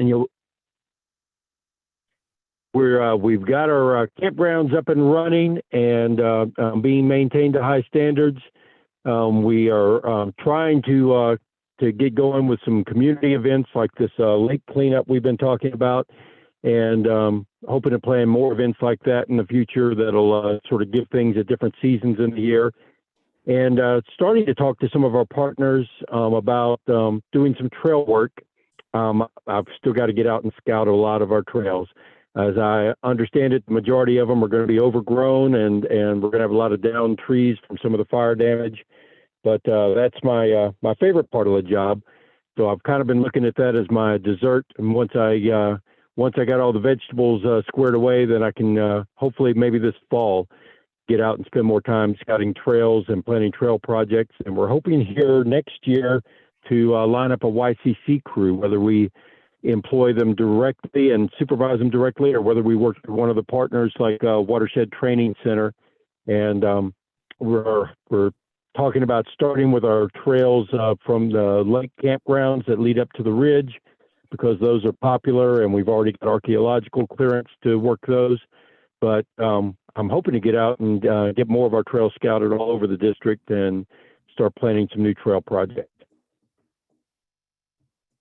And we've got our campgrounds up and running and being maintained to high standards. We are trying to get going with some community events like this lake cleanup we've been talking about, and hoping to plan more events like that in the future that'll sort of give things at different seasons in the year. And starting to talk to some of our partners about doing some trail work. I've still got to get out and scout a lot of our trails. As I understand it, the majority of them are going to be overgrown, and we're going to have a lot of downed trees from some of the fire damage. But that's my favorite part of the job. So I've kind of been looking at that as my dessert. And once I got all the vegetables squared away, then I can hopefully maybe this fall get out and spend more time scouting trails and planning trail projects. And we're hoping here next year to line up a YCC crew, whether we employ them directly and supervise them directly, or whether we work with one of the partners like Watershed Training Center. And we're talking about starting with our trails from the lake campgrounds that lead up to the ridge, because those are popular and we've already got archaeological clearance to work those. But I'm hoping to get out and get more of our trails scouted all over the district and start planning some new trail projects.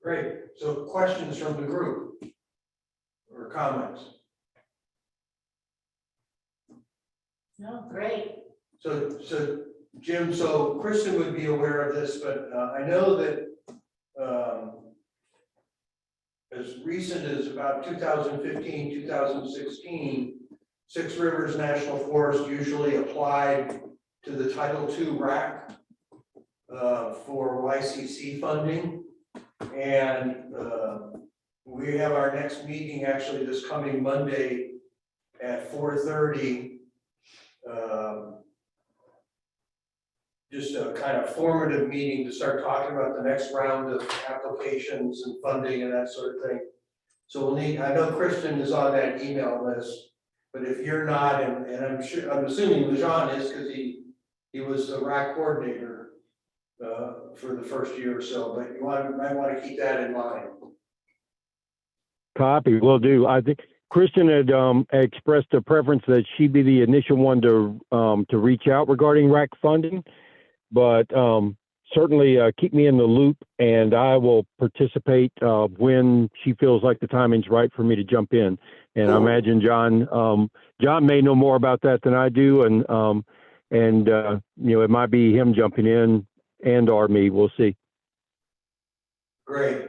Great. So questions from the group or comments? No, great. So Jim, so Kristen would be aware of this, but I know that as recent as about 2015, 2016, Six Rivers National Forest usually applied to the Title II RAC for YCC funding. And we have our next meeting actually this coming Monday at 4:30. Just a kind of formative meeting to start talking about the next round of applications and funding and that sort of thing. So we'll need, I know Kristen is on that email list, but if you're not, and I'm assuming Lejean is, because he was a RAC coordinator for the first year or so, but you might want to keep that in mind. Copy, will do. I think Kristen had expressed a preference that she be the initial one to reach out regarding RAC funding, but certainly keep me in the loop, and I will participate when she feels like the timing's right for me to jump in. And cool. I imagine John may know more about that than I do, and it might be him jumping in and/or me. We'll see. Great.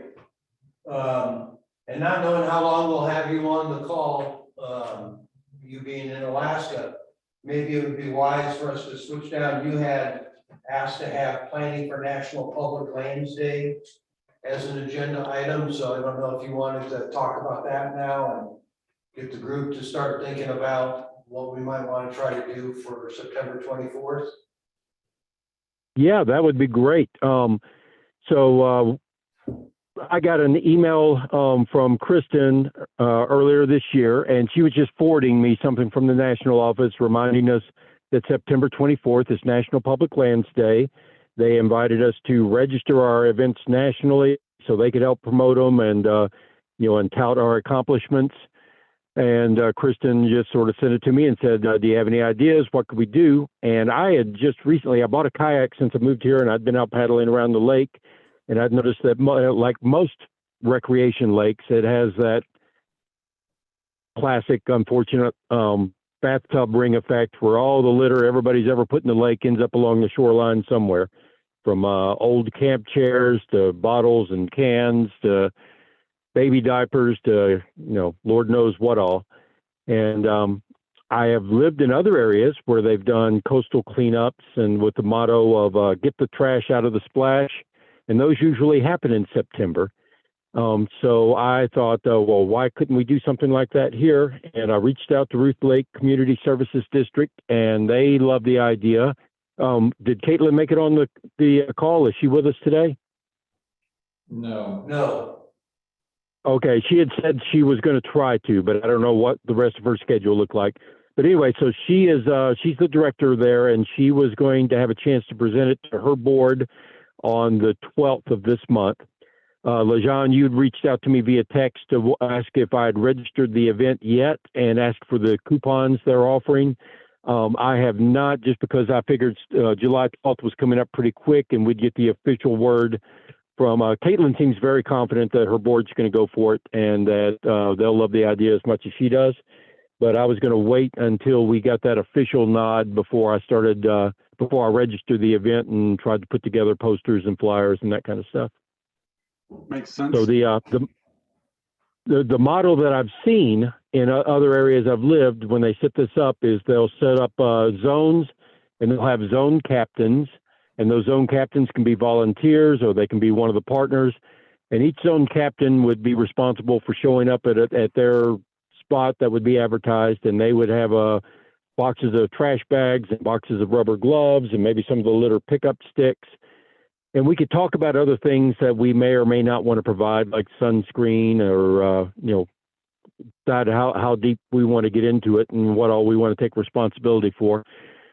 And not knowing how long we'll have you on the call, you being in Alaska, maybe it would be wise for us to switch down. You had asked to have planning for National Public Lands Day as an agenda item, so I don't know if you wanted to talk about that now and get the group to start thinking about what we might want to try to do for September 24th. Yeah, that would be great. So I got an email from Kristen earlier this year, and she was just forwarding me something from the national office reminding us that September 24th is National Public Lands Day. They invited us to register our events nationally so they could help promote them and, and tout our accomplishments. And Kristen just sort of sent it to me and said, do you have any ideas? What could we do? And I had just recently, I bought a kayak since I moved here, and I'd been out paddling around the lake. And I've noticed that, like most recreation lakes, it has that classic, unfortunate bathtub ring effect where all the litter everybody's ever put in the lake ends up along the shoreline somewhere, from old camp chairs to bottles and cans to baby diapers to, Lord knows what all. And I have lived in other areas where they've done coastal cleanups and with the motto of get the trash out of the splash. And those usually happen in September. So I thought, well, why couldn't we do something like that here? And I reached out to Ruth Lake Community Services District, and they loved the idea. Did Caitlin make it on the call? Is she with us today? No. Okay, she had said she was going to try to, but I don't know what the rest of her schedule looked like. But anyway, so she's the director there, and she was going to have a chance to present it to her board on the 12th of this month. LeJean, you'd reached out to me via text to ask if I had registered the event yet and asked for the coupons they're offering. I have not, just because I figured July 12th was coming up pretty quick and we'd get the official word from Caitlin. Seems very confident that her board's going to go for it and that they'll love the idea as much as she does. But I was going to wait until we got that official nod before I started, before I registered the event and tried to put together posters and flyers and that kind of stuff. Makes sense. So the model that I've seen in other areas I've lived when they set this up is they'll set up zones and they'll have zone captains, and those zone captains can be volunteers or they can be one of the partners, and each zone captain would be responsible for showing up at their spot that would be advertised, and they would have boxes of trash bags and boxes of rubber gloves and maybe some of the litter pickup sticks. And we could talk about other things that we may or may not want to provide, like sunscreen or, decide how deep we want to get into it and what all we want to take responsibility for.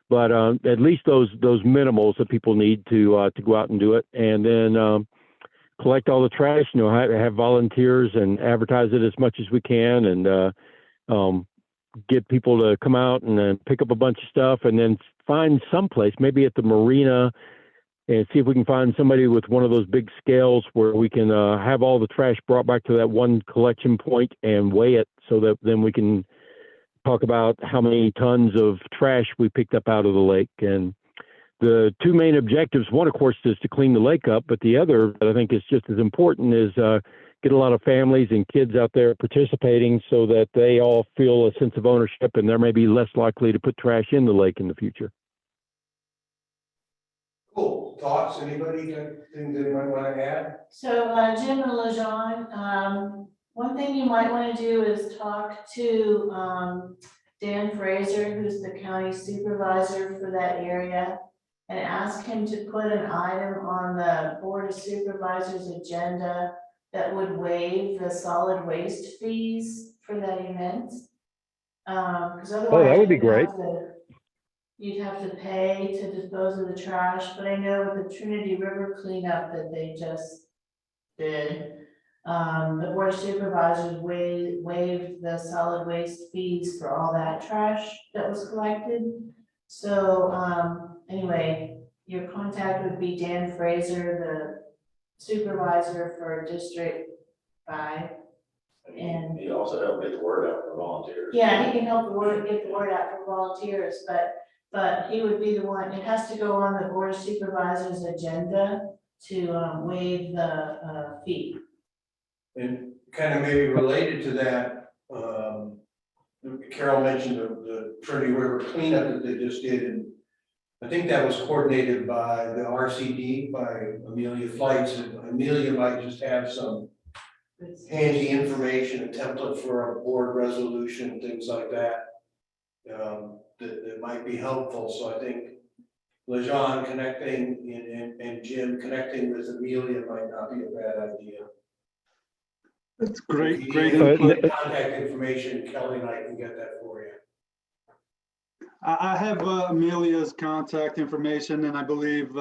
But at least those minimals that people need to go out and do it. And then collect all the trash, have volunteers and advertise it as much as we can, and get people to come out and then pick up a bunch of stuff, and then find someplace, maybe at the marina, and see if we can find somebody with one of those big scales where we can have all the trash brought back to that one collection point and weigh it, so that then we can talk about how many tons of trash we picked up out of the lake. And the two main objectives, one, of course, is to clean the lake up, but the other that I think is just as important is get a lot of families and kids out there participating so that they all feel a sense of ownership and they're maybe less likely to put trash in the lake in the future. Cool. Thoughts? Anybody got things they might want to add? So Jim and LeJean, one thing you might want to do is talk to Dan Fraser, who's the county supervisor for that area, and ask him to put an item on the Board of Supervisors agenda that would waive the solid waste fees for that event. Because otherwise, that would be great. You'd have to pay to dispose of the trash. But I know with the Trinity River cleanup that they just did, the Board of Supervisors waived the solid waste fees for all that trash that was collected. So anyway, your contact would be Dan Fraser, the supervisor for District 5. And he also helped get the word out for volunteers. yeah, he can help get the word out for volunteers, but he would be the one. It has to go on the Board of Supervisors agenda to waive the fee. And kind of maybe related to that, Carol mentioned the Trinity River cleanup that they just did, and I think that was coordinated by the RCD, by Amelia Flights, and Amelia might just have some handy information, a template for a board resolution, things like that, that might be helpful. So I think LeJean connecting and Jim connecting with Amelia might not be a bad idea. That's great. If you Great need input. contact information, Kelly and I can get that for you. I have Amelia's contact information, and I believe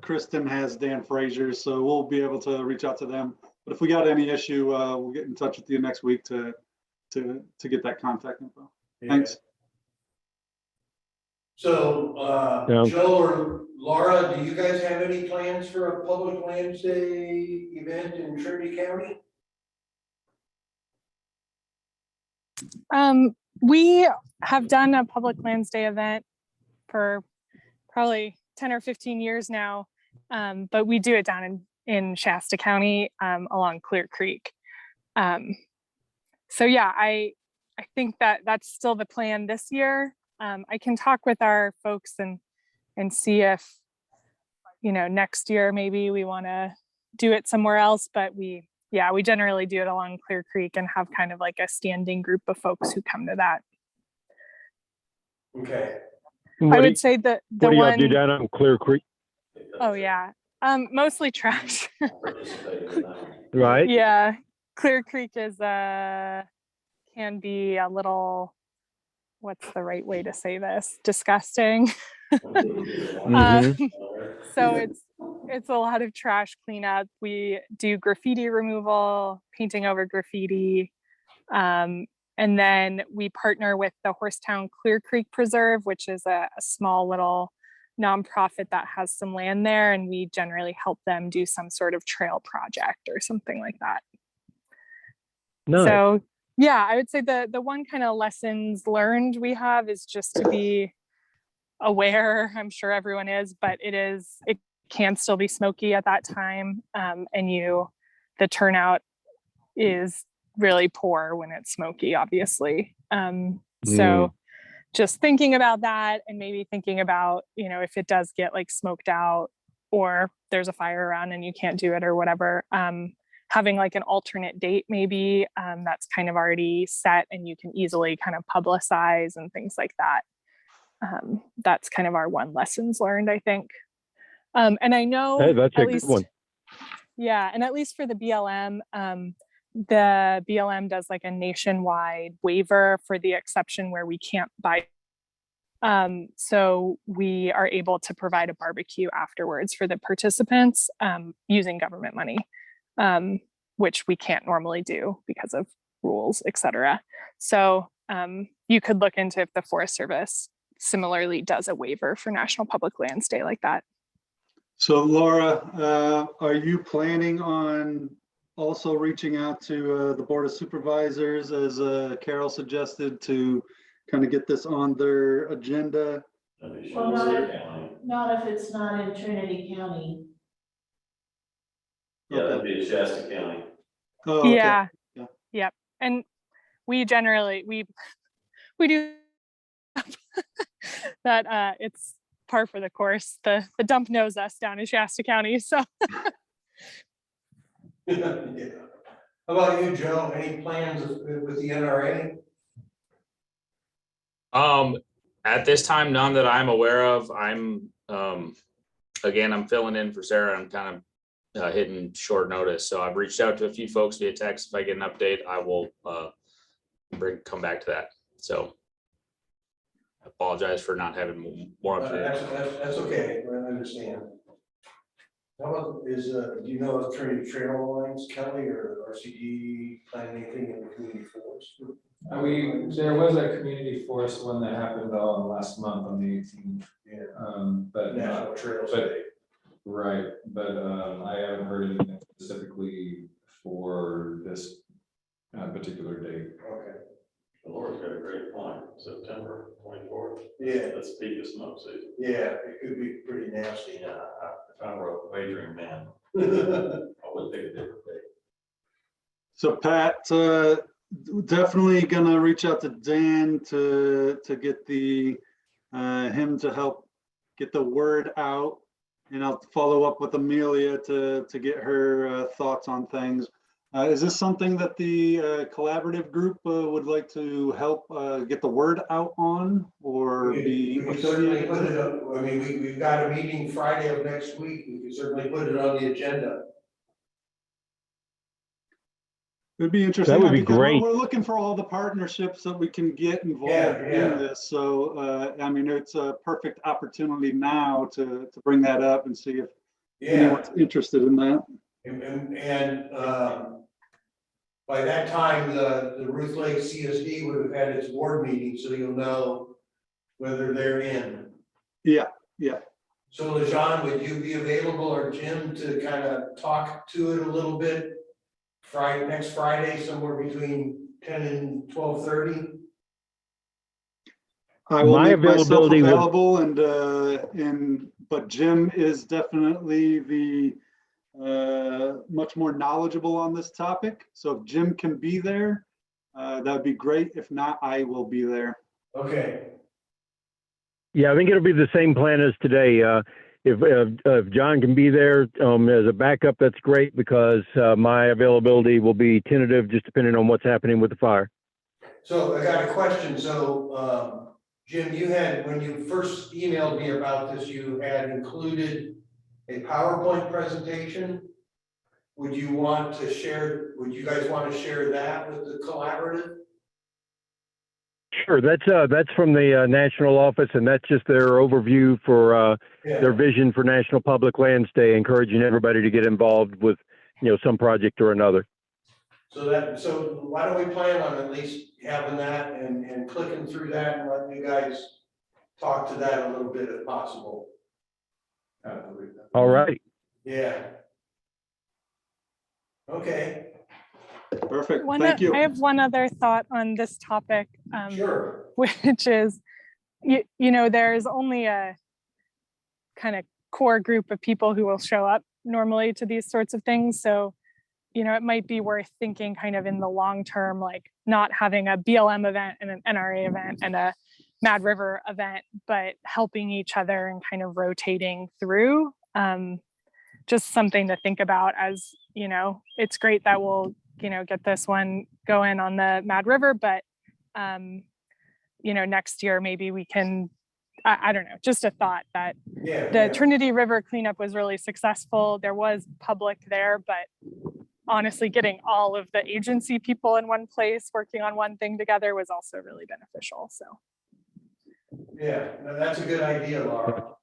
Kristen has Dan Fraser's, so we'll be able to reach out to them. But if we got any issue, we'll get in touch with you next week to get that contact info. Yeah. Thanks. So Joe or Laura, do you guys have any plans for a Public Lands Day event in Trinity County? We have done a Public Lands Day event for probably 10 or 15 years now, but we do it down in Shasta County along Clear Creek. So yeah, I think that's still the plan this year. I can talk with our folks and see if, next year maybe we want to do it somewhere else, but we generally do it along Clear Creek and have kind of like a standing group of folks who come to that. Okay. I would say that the what do y'all one do down on Clear Creek? Oh yeah, mostly trash. Right. Yeah, Clear Creek is can be a little, what's the right way to say this? Disgusting. Mhm. So it's a lot of trash cleanup. We do graffiti removal, painting over graffiti. And then we partner with the Horsetown Clear Creek Preserve, which is a small little nonprofit that has some land there. And we generally help them do some sort of trail project or something like that. Nice. So yeah, I would say the one kind of lessons learned we have is just to be aware. I'm sure everyone is, but it can still be smoky at that time. And the turnout is really poor when it's smoky, obviously. So just thinking about that, and maybe thinking about, if it does get like smoked out or there's a fire around and you can't do it or whatever, having like an alternate date maybe that's kind of already set and you can easily kind of publicize and things like that. That's kind of our one lessons learned, I think. And I know Hey, that's a at good least, one. yeah, and at least for the BLM does like a nationwide waiver for the exception where we can't buy. So we are able to provide a barbecue afterwards for the participants using government money, which we can't normally do because of rules, etc. So you could look into if the Forest Service similarly does a waiver for National Public Lands Day like that. So Laura, are you planning on also reaching out to the Board of Supervisors, as Carol suggested, to kind of get this on their agenda? Well, not if it's not in Trinity County. Yeah, that'd be Shasta County. Oh, okay. Yeah. Yep. And we generally, we do that. It's par for the course. The dump knows us down in Shasta County. So Yeah. How about you, Joe? Any plans with the NRA? At this time, none that I'm aware of. I'm filling in for Sarah. I'm kind of hitting short notice. So I've reached out to a few folks via text. If I get an update, I will come back to that. So I apologize for not having more updates. That's okay. I understand. How about do you know of Trinity Trail Alliance, Kelly, or RCD plan anything in the community forest? There was a community forest one that happened last month on the 18th. Yeah. But National Trails but, Day. Right, but I haven't heard anything specifically for this particular date. Okay. The Lord's got a great point, September 24th. Yeah. That's peak of smoke season. Yeah, it could be pretty nasty. Yeah, if I were a wagering man, I would pick a different day. So Pat, definitely gonna reach out to Dan to get him to help get the word out, and I'll follow up with Amelia to get her thoughts on things. Is this something that the collaborative group would like to help get the word out on, or we can certainly put it up. I mean, we've got a meeting Friday of next week. We can certainly put it on the agenda. It'd be interesting. That would be because great. We're looking for all the partnerships that we can get involved in this. So, I mean, it's a perfect opportunity now to bring that up and see if anyone's interested in that. And by that time, the Ruth Lake CSD would have had its board meeting, so you'll know whether they're in. Yeah. So LeJean, would you be available, or Jim, to kind of talk to it a little bit next Friday, somewhere between 10 and 12:30? I will My make myself availability would- available, but Jim is definitely the much more knowledgeable on this topic. So if Jim can be there, that'd be great. If not, I will be there. Okay. Yeah, I think it'll be the same plan as today. If John can be there as a backup, that's great, because my availability will be tentative, just depending on what's happening with the fire. So I got a question. So Jim, you had, when you first emailed me about this, you had included a PowerPoint presentation. Would you guys want to share that with the collaborative? Sure, that's from the national office, and that's just their overview for their vision for National Public Lands Day, encouraging everybody to get involved with, some project or another. So why don't we plan on at least having that and clicking through that and letting you guys talk to that a little bit if possible. All right. Yeah. Okay, Perfect, thank you. I have one other thought on this topic, sure. which is, there's only a kind of core group of people who will show up normally to these sorts of things. So, it might be worth thinking kind of in the long term, like not having a BLM event and an NRA event and a Mad River event, but helping each other and kind of rotating through. Just something to think about as, it's great that we'll, get this one going on the Mad River, but, next year maybe we can, I don't know, just a thought that the Trinity River cleanup was really successful. There was public there, but honestly, getting all of the agency people in one place working on one thing together was also really beneficial. So. Yeah, no, that's a good idea, Laura.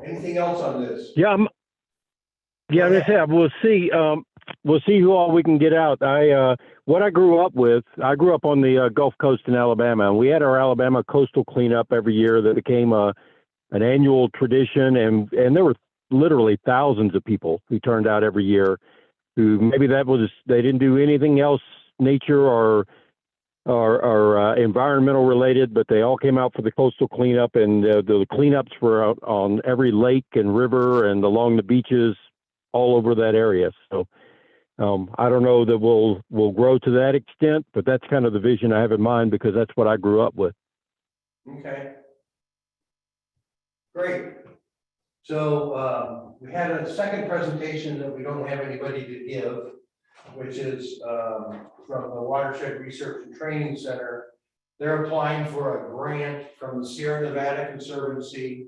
Anything else on this? Yeah, I'm gonna say we'll see who all we can get out. What I grew up on the Gulf Coast in Alabama, and we had our Alabama coastal cleanup every year that became an annual tradition, and there were literally thousands of people who turned out every year who maybe they didn't do anything else nature or environmental related, but they all came out for the coastal cleanup, and the cleanups were out on every lake and river and along the beaches all over that area. So I don't know that we'll grow to that extent, but that's kind of the vision I have in mind because that's what I grew up with. Okay. Great. So we had a second presentation that we don't have anybody to give, which is from the Watershed Research and Training Center. They're applying for a grant from the Sierra Nevada Conservancy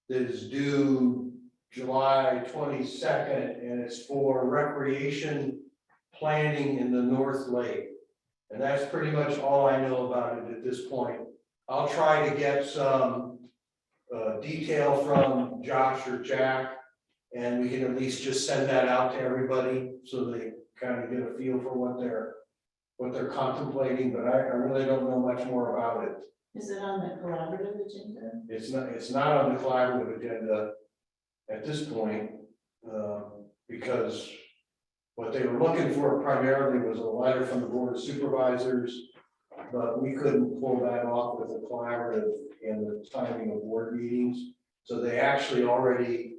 that is due July 22nd, and it's for recreation planning in the North Lake. And that's pretty much all I know about it at this point. I'll try to get some detail from Josh or Jack, and we can at least just send that out to everybody so they kind of get a feel for what they're contemplating, but I really don't know much more about it. Is it on the collaborative agenda? It's not on the collaborative agenda at this point, because what they were looking for primarily was a letter from the Board of Supervisors, but we couldn't pull that off with the collaborative and the timing of board meetings. So they actually already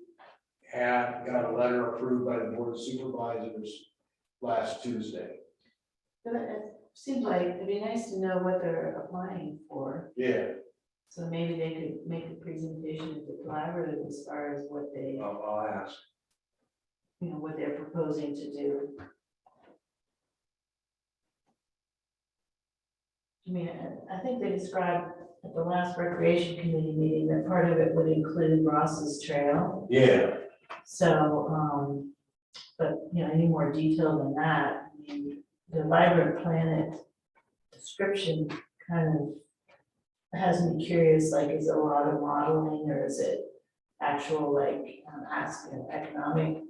got a letter approved by the Board of Supervisors last Tuesday. But it seems like it'd be nice to know what they're applying for. Yeah. So maybe they could make a presentation at the collaborative as far as what they, I'll ask. what they're proposing to do. I mean, I think they described at the last recreation committee meeting that part of it would include Ross's Trail. Yeah. So, but any more detail than that, I mean, the Vibrant Planet description kind of has me curious, like, is it a lot of modeling or is it actual, like, economic,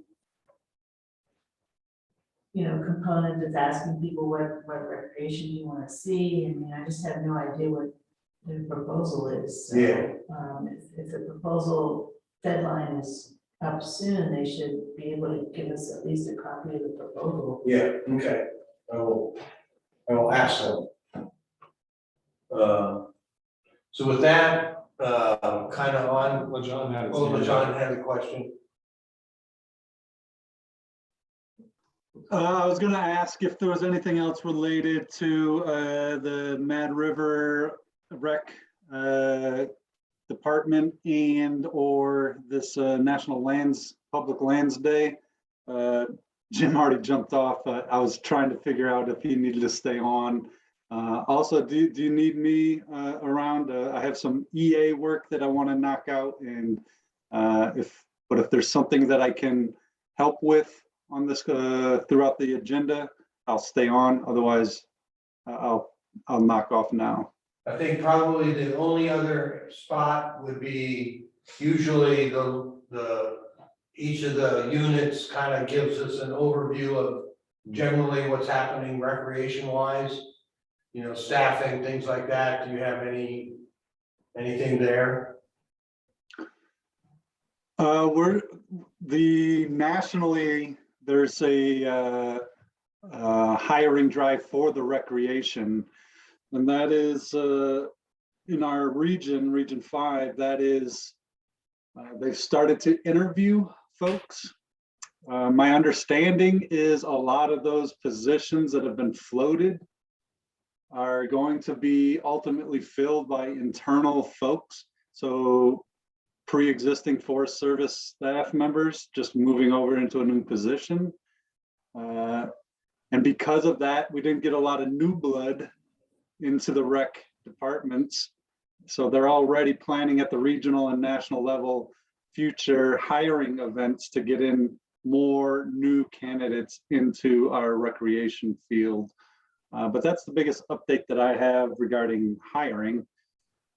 component that's asking people what recreation you want to see? I mean, I just have no idea what the proposal is. So, Yeah. If the proposal deadline is up soon, they should be able to give us at least a copy of the proposal. Yeah, okay. I will ask them. So with that, kind of on, LaJohn had his hand up. LaJohn had a question. I was going to ask if there was anything else related to the Mad River Rec Department and or this National Public Lands Day. Jim already jumped off. I was trying to figure out if he needed to stay on. Also, do you need me around? I have some EA work that I want to knock out, and if there's something that I can help with on this throughout the agenda, I'll stay on. Otherwise, I'll I'll knock off now. I think probably the only other spot would be usually each of the units kind of gives us an overview of generally what's happening recreation wise. You know, staffing, things like that. Do you have anything there? Nationally, there's a hiring drive for the recreation, and that is in our region, Region 5, that is, they've started to interview folks. My understanding is a lot of those positions that have been floated are going to be ultimately filled by internal folks. So pre-existing Forest Service staff members just moving over into a new position. And because of that, we didn't get a lot of new blood into the rec departments. So they're already planning at the regional and national level future hiring events to get in more new candidates into our recreation field. But that's the biggest update that I have regarding hiring.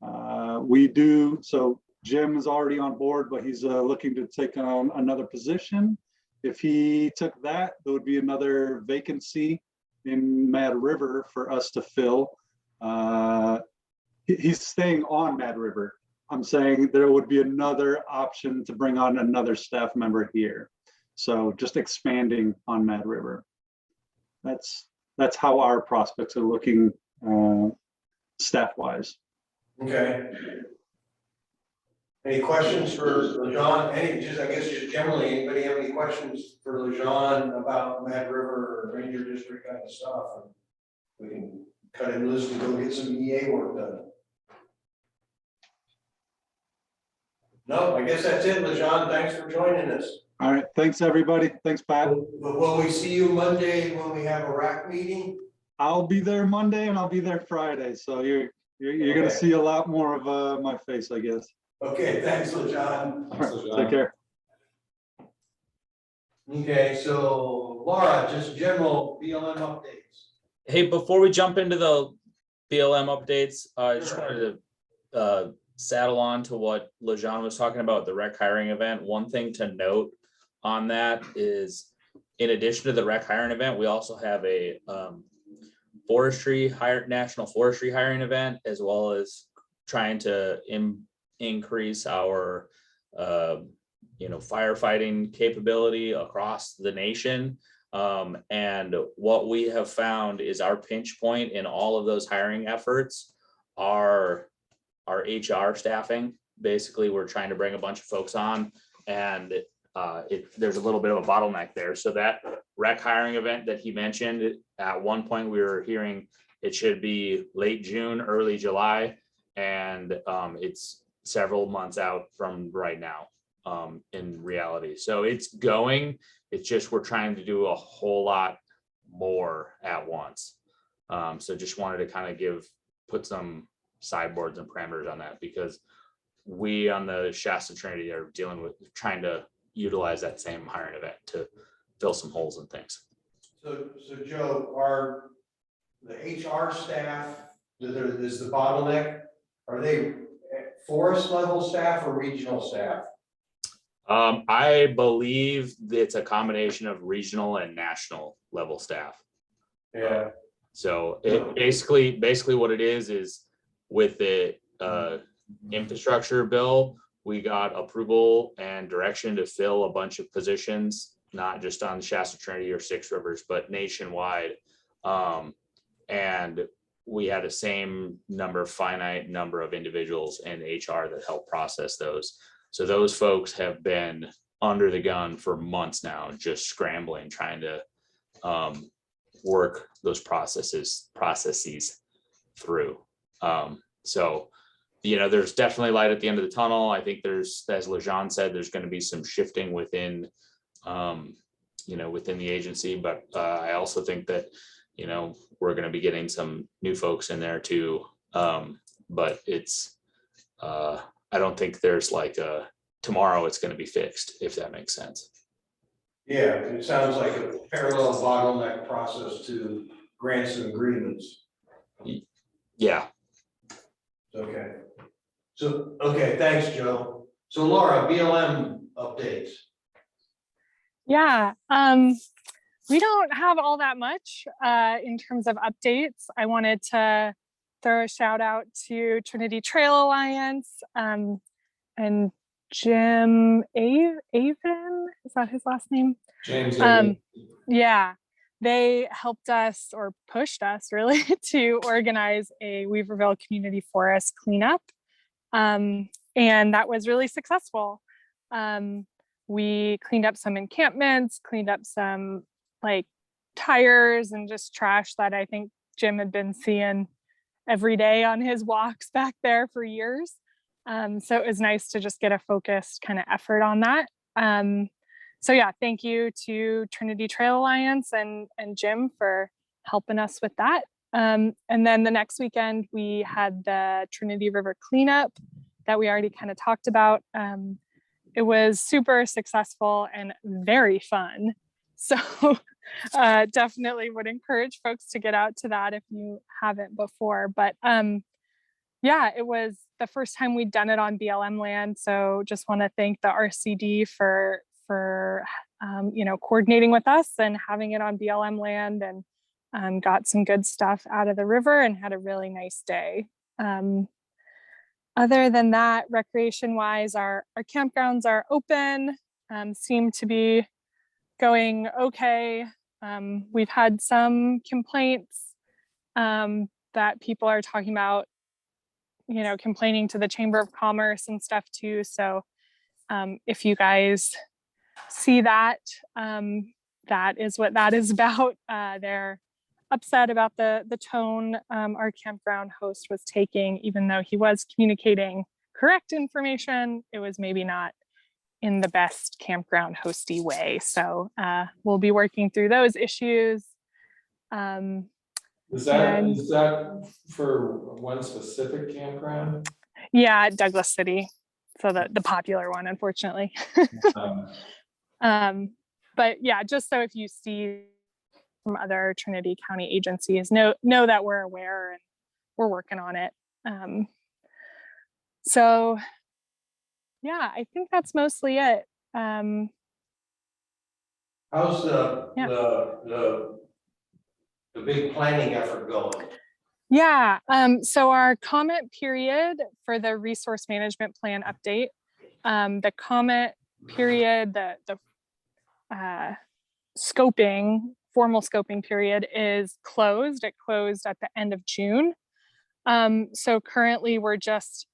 So Jim is already on board, but he's looking to take on another position. If he took that, there would be another vacancy in Mad River for us to fill. He's staying on Mad River. I'm saying there would be another option to bring on another staff member here. So just expanding on Mad River. That's how our prospects are looking staff-wise. Okay. Any questions for LeJean? I guess just generally, anybody have any questions for LeJean about Mad River or Ranger District kind of stuff? And we can cut him loose to go get some EA work done. No, I guess that's it, LeJean. Thanks for joining us. All right, thanks everybody. Thanks, Pat. But will we see you Monday when we have a RAC meeting? I'll be there Monday and I'll be there Friday. So you're gonna see a lot more of my face, I guess. Okay, thanks, LeJean. All right, take care. Okay, so Laura, just general BLM updates. Hey, before we jump into the BLM updates, I just wanted to saddle on to what LeJean was talking about, the rec hiring event. One thing to note on that is, in addition to the rec hiring event, we also have a national forestry hiring event, as well as trying to increase our firefighting capability across the nation. And what we have found is our pinch point in all of those hiring efforts are our HR staffing. Basically, we're trying to bring a bunch of folks on, and there's a little bit of a bottleneck there. So that rec hiring event that he mentioned, at one point we were hearing it should be late June, early July, and it's several months out from right now in reality. So it's going, it's just we're trying to do a whole lot more at once. So just wanted to kind of put some sideboards and parameters on that, because we on the Shasta Trinity are dealing with trying to utilize that same hiring event to fill some holes and things. So Joe, are the HR staff, is the bottleneck, are they forest level staff or regional staff? I believe it's a combination of regional and national level staff. Yeah. So it basically what it is with the infrastructure bill, we got approval and direction to fill a bunch of positions, not just on Shasta Trinity or Six Rivers, but nationwide. And we had a finite number of individuals in HR that help process those. So those folks have been under the gun for months now, just scrambling, trying to work those processes through. So, there's definitely light at the end of the tunnel. I think there's, as LeJean said, there's going to be some shifting within, within the agency. But I also think that, we're going to be getting some new folks in there too. But it's, I don't think there's like tomorrow it's going to be fixed, if that makes sense. Yeah, it sounds like a parallel bottleneck process to grants and agreements. Yeah. Okay. So, okay, thanks, Joe. So Laura, BLM updates. Yeah, we don't have all that much in terms of updates. I wanted to throw a shout out to Trinity Trail Alliance and Jim Avon, is that his last name? James. Yeah, they helped us or pushed us really to organize a Weaverville Community Forest cleanup. And that was really successful. We cleaned up some encampments, cleaned up some like tires and just trash that I think Jim had been seeing every day on his walks back there for years. So it was nice to just get a focused kind of effort on that. So yeah, thank you to Trinity Trail Alliance and Jim for helping us with that. And then the next weekend we had the Trinity River cleanup that we already kind of talked about. It was super successful and very fun. So definitely would encourage folks to get out to that if you haven't before. But yeah, it was the first time we'd done it on BLM land. So just want to thank the RCD for you know, coordinating with us and having it on BLM land, and got some good stuff out of the river and had a really nice day. Other than that, recreation wise, our campgrounds are open, seem to be going okay. We've had some complaints that people are talking about, you know, complaining to the Chamber of Commerce and stuff too. So if you guys see that, that is what that is about. They're upset about the tone our campground host was taking, even though he was communicating correct information. It was maybe not in the best campground hosty way. So we'll be working through those issues. Is that for one specific campground? Yeah, Douglas City. So the popular one, unfortunately. But yeah, just so if you see from other Trinity County agencies, know that we're aware and we're working on it. So yeah, I think that's mostly it. How's the big planning effort going? Yeah, so our comment period for the resource management plan update, the comment period, the formal scoping period is closed. It closed at the end of June. So currently we're just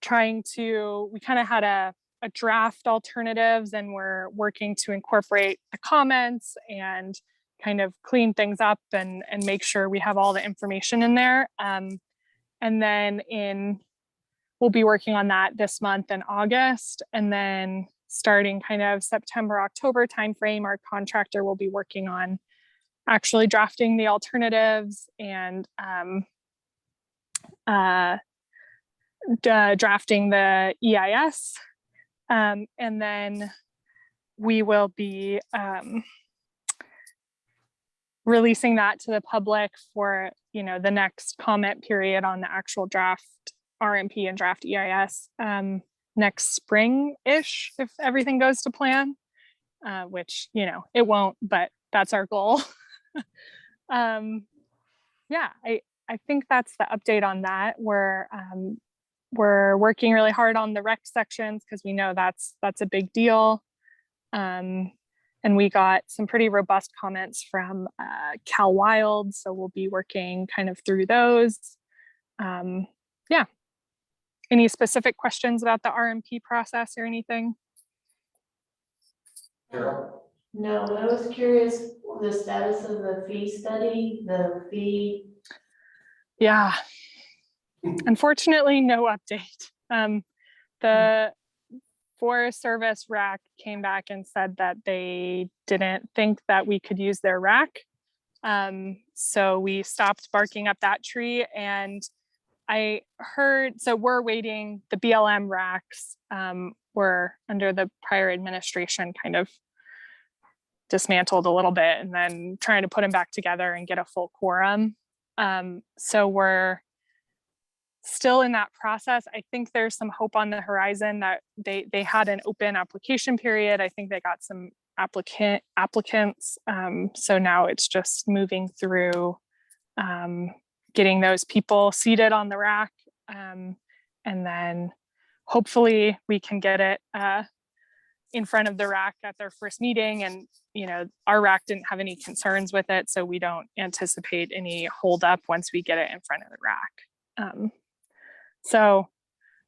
trying to, we kind of had a draft alternatives, and we're working to incorporate the comments and kind of clean things up and make sure we have all the information in there. And then we'll be working on that this month in August, and then starting kind of September, October timeframe, our contractor will be working on actually drafting the alternatives and drafting the EIS. And then we will be releasing that to the public for, you know, the next comment period on the actual draft RMP and draft EIS next spring-ish, if everything goes to plan, which, you know, it won't, but that's our goal. Yeah, I think that's the update on that. We're working really hard on the rec sections because we know that's a big deal. And we got some pretty robust comments from Cal Wild, so we'll be working kind of through those. Yeah. Any specific questions about the RMP process or anything? Carol? No, but I was curious, the status of the fee study, the fee. Yeah, unfortunately, no update. The Forest Service rack came back and said that they didn't think that we could use their rack. So we stopped barking up that tree, and I heard, so we're waiting, the BLM racks were under the prior administration kind of dismantled a little bit, and then trying to put them back together and get a full quorum. So we're still in that process. I think there's some hope on the horizon that they had an open application period. I think they got some applicants. So now it's just moving through getting those people seated on the rack. And then hopefully we can get it in front of the rack at their first meeting. And, you know, our rack didn't have any concerns with it, so we don't anticipate any holdup once we get it in front of the rack. So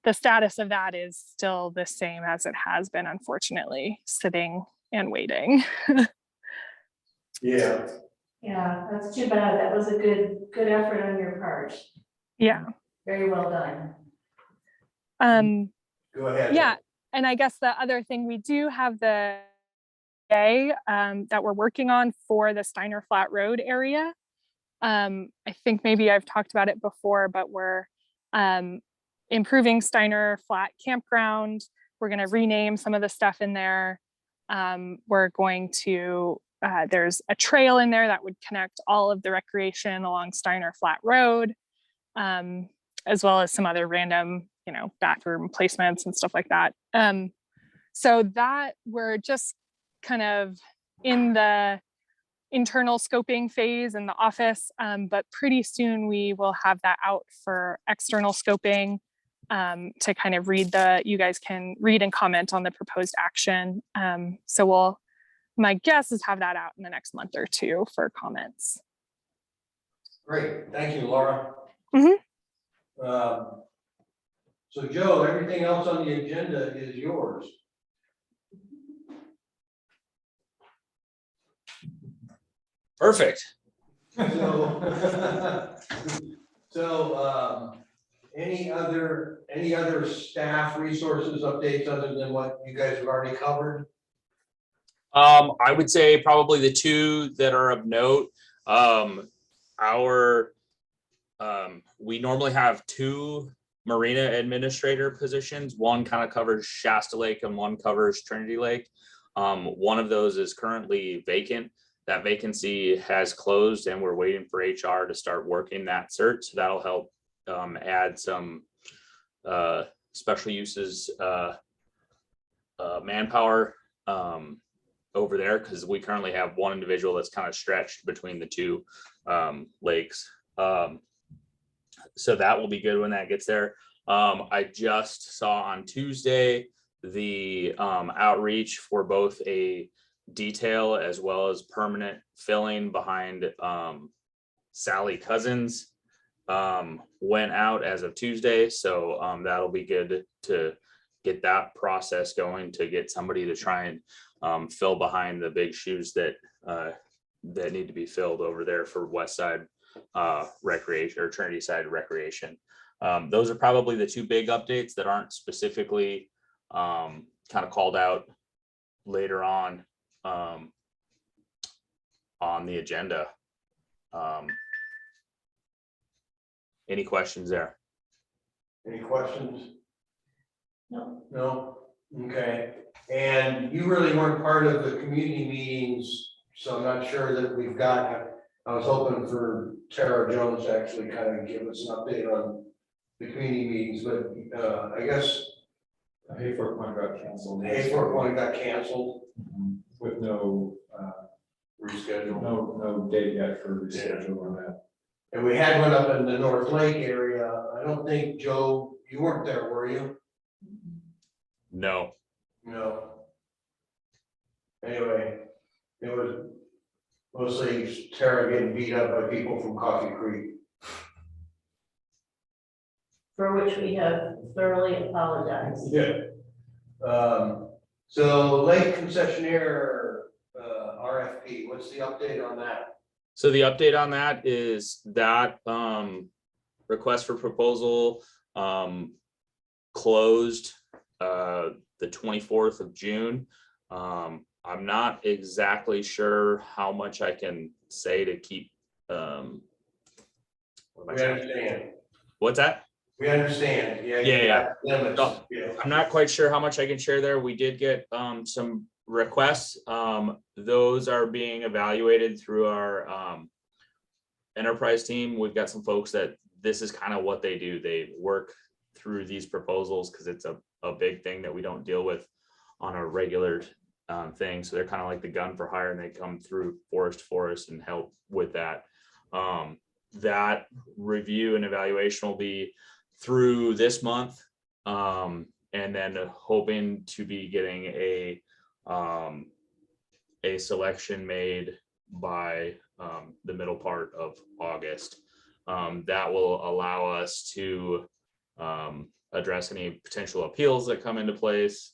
the status of that is still the same as it has been, unfortunately, sitting and waiting. Yeah. Yeah, that's too bad. That was a good effort on your part. Yeah. Very well done. Go ahead. Yeah. And I guess the other thing, we do have the day that we're working on for the Steiner Flat Road area. I think maybe I've talked about it before, but we're improving Steiner Flat Campground. We're going to rename some of the stuff in there. We're going to, there's a trail in there that would connect all of the recreation along Steiner Flat Road, as well as some other random, you know, bathroom placements and stuff like that. So that we're just kind of in the internal scoping phase in the office, but pretty soon we will have that out for external scoping to kind of you guys can read and comment on the proposed action. So my guess is have that out in the next month or two for comments. Great, thank you, Laura. Mm-hmm. So Joe, everything else on the agenda is yours. Perfect. So, any other staff resources updates other than what you guys have already covered? I would say probably the two that are of note. We normally have two marina administrator positions. One kind of covers Shasta Lake and one covers Trinity Lake. One of those is currently vacant. That vacancy has closed and we're waiting for HR to start working that search. So that'll help add some special uses manpower over there, because we currently have one individual that's kind of stretched between the two lakes. So that will be good when that gets there. I just saw on Tuesday the outreach for both a detail as well as permanent filling behind Sally Cousins went out as of Tuesday. So that'll be good to get that process going, to get somebody to try and fill behind the big shoes that that need to be filled over there for West Side recreation or Trinity Side recreation. Those are probably the two big updates that aren't specifically kind of called out later on the agenda. Any questions there? Any questions? No. No? Okay. And you really weren't part of the community meetings, so I'm not sure that we've got, I was hoping for Tara Jones to actually kind of give us an update on the community meetings, but I guess Hayfork one got canceled. Hayfork one got canceled. With no Rescheduled. no date yet for reschedule on that. And we had one up in the North Lake area. I don't think, Joe, you weren't there, were you? No. No. Anyway, it was mostly Tara getting beat up by people from Coffee Creek. For which we have thoroughly apologized. Yeah. So lake concessionaire, RFP, what's the update on that? So the update on that is that request for proposal closed the 24th of June. I'm not exactly sure how much I can say to keep. We understand. What's that? We understand. Yeah. Yeah. Limits. No, Yeah. I'm not quite sure how much I can share there. We did get some requests. Those are being evaluated through our enterprise team, we've got some folks that this is kind of what they do. They work through these proposals because it's a big thing that we don't deal with on a regular thing. So they're kind of like the gun for hire, and they come through forest and help with that. That review and evaluation will be through this month, and then hoping to be getting a selection made by the middle part of August. That will allow us to address any potential appeals that come into place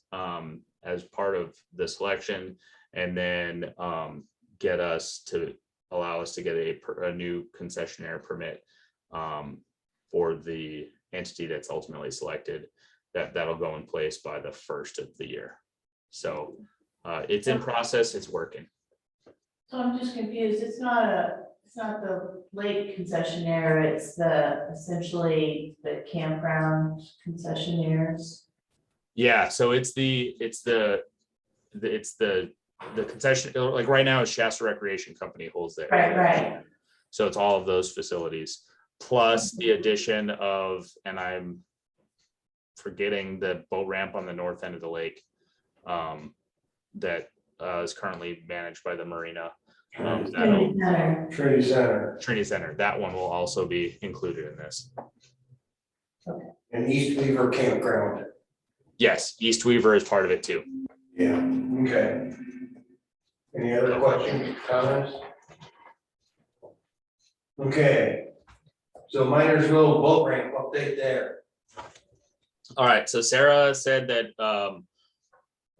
as part of the selection, and then allow us to get a new concessionaire permit for the entity that's ultimately selected. That'll go in place by the first of the year. So it's in process, it's working. So I'm just confused. It's not the lake concessionaire, it's essentially the campground concessionaires. Yeah, so it's the concession, like right now, it's Shasta Recreation Company holds that. Right. So it's all of those facilities, plus the addition of, and I'm forgetting the boat ramp on the north end of the lake that is currently managed by the marina. Trinity Center. That one will also be included in this. and East Weaver Campground. Yes, East Weaver is part of it too. Yeah, okay. Any other questions, comments? Okay, so Minersville boat ramp update there. All right, so Sarah said that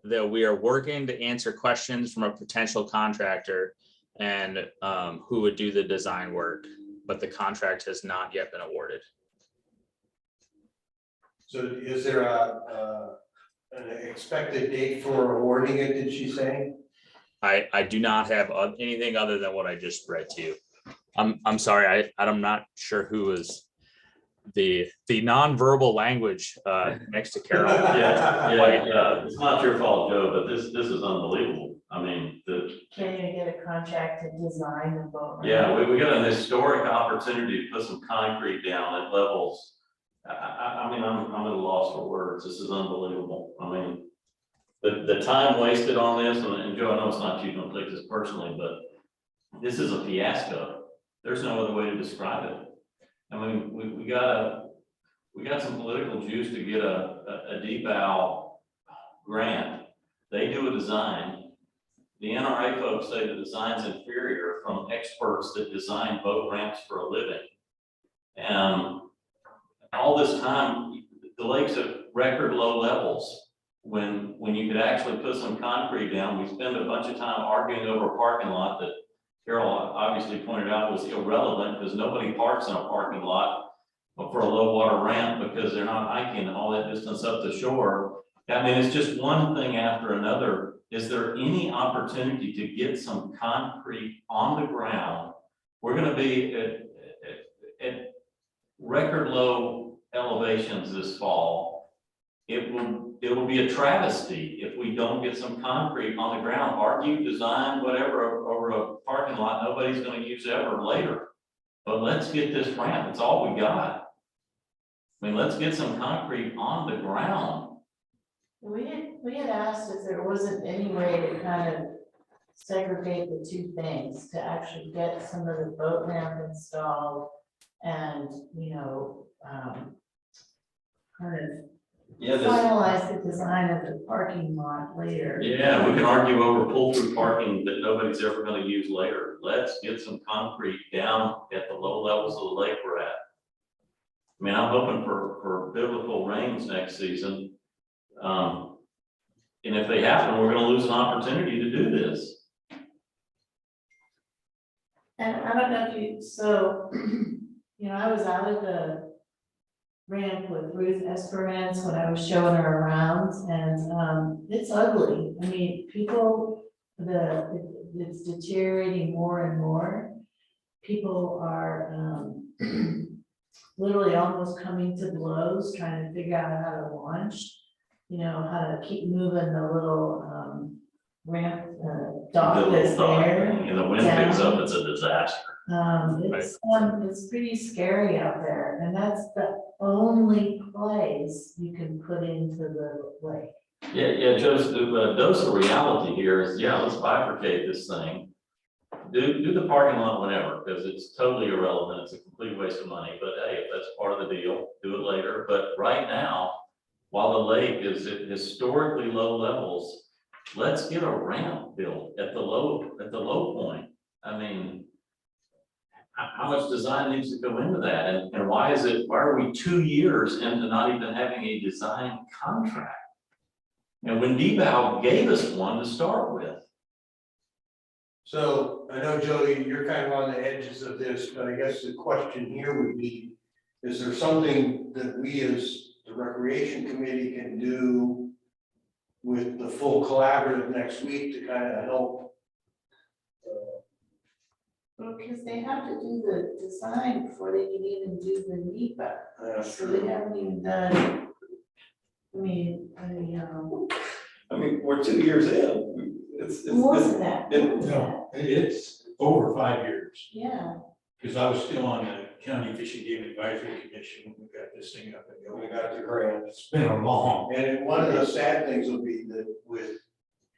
that we are working to answer questions from a potential contractor and who would do the design work, but the contract has not yet been awarded. So is there an expected date for awarding it, did she say? I do not have anything other than what I just read to you. I'm sorry, I'm not sure who was the nonverbal language next to Carol. Yeah, it's not your fault, Joe, but this is unbelievable. I mean, Can you get a contract to design the boat ramp? yeah, we got an historic opportunity to put some concrete down at levels. I mean, I'm at a loss for words. This is unbelievable. I mean, the time wasted on this, and Joe, I know it's not you, don't take this personally, but this is a fiasco. There's no other way to describe it. I mean, we got some political juice to get a DBOW grant. They do a design. The NRA folks say the design's inferior from experts that design boat ramps for a living. And all this time, the lake's at record low levels. When you could actually put some concrete down, we spend a bunch of time arguing over a parking lot that Carol obviously pointed out was irrelevant because nobody parks in a parking lot for a low water ramp because they're not hiking all that distance up the shore. I mean, it's just one thing after another. Is there any opportunity to get some concrete on the ground? We're going to be at record low elevations this fall. It will be a travesty if we don't get some concrete on the ground, argue, design, whatever, over a parking lot nobody's going to use ever later. But let's get this ramp. It's all we got. I mean, let's get some concrete on the ground. We had asked if there wasn't any way to kind of segregate the two things, to actually get some of the boat ramp installed and, kind of finalize the design of the parking lot later. Yeah, we can argue over pull-through parking that nobody's ever going to use later. Let's get some concrete down at the low levels of the lake we're at. I mean, I'm hoping for biblical rains next season. And if they happen, we're going to lose an opportunity to do this. And I don't know if I was out of the ramp with Ruth Esperance when I was showing her around, and it's ugly. I mean, it's deteriorating more and more. People are literally almost coming to blows, trying to figure out how to launch, how to keep moving the little ramp dock that's there. And the wind picks up, it's a disaster. It's pretty scary out there, and that's the only place you can put into the lake. Yeah, Joseph, the dose of reality here is, yeah, let's bifurcate this thing. Do the parking lot whenever, because it's totally irrelevant, it's a complete waste of money, but hey, if that's part of the deal, do it later. But right now, while the lake is at historically low levels, let's get a ramp built at the low point. I mean, how much design needs to go into that? And why are we 2 years into not even having a design contract? And when DBOW gave us one to start with. So I know, Joey, you're kind of on the edges of this, but I guess the question here would be, is there something that we as the recreation committee can do with the full collaborative next week to kind of help? Well, because they have to do the design before they can even do the NEPA, so they haven't even done. I mean, I mean, we're 2 years in. It's more than that. No, it's over 5 years, Yeah, because I was still on the County Fish and Game Advisory Commission when we got this thing up and We going. got the grant. It's been a long, And one of the sad things will be that with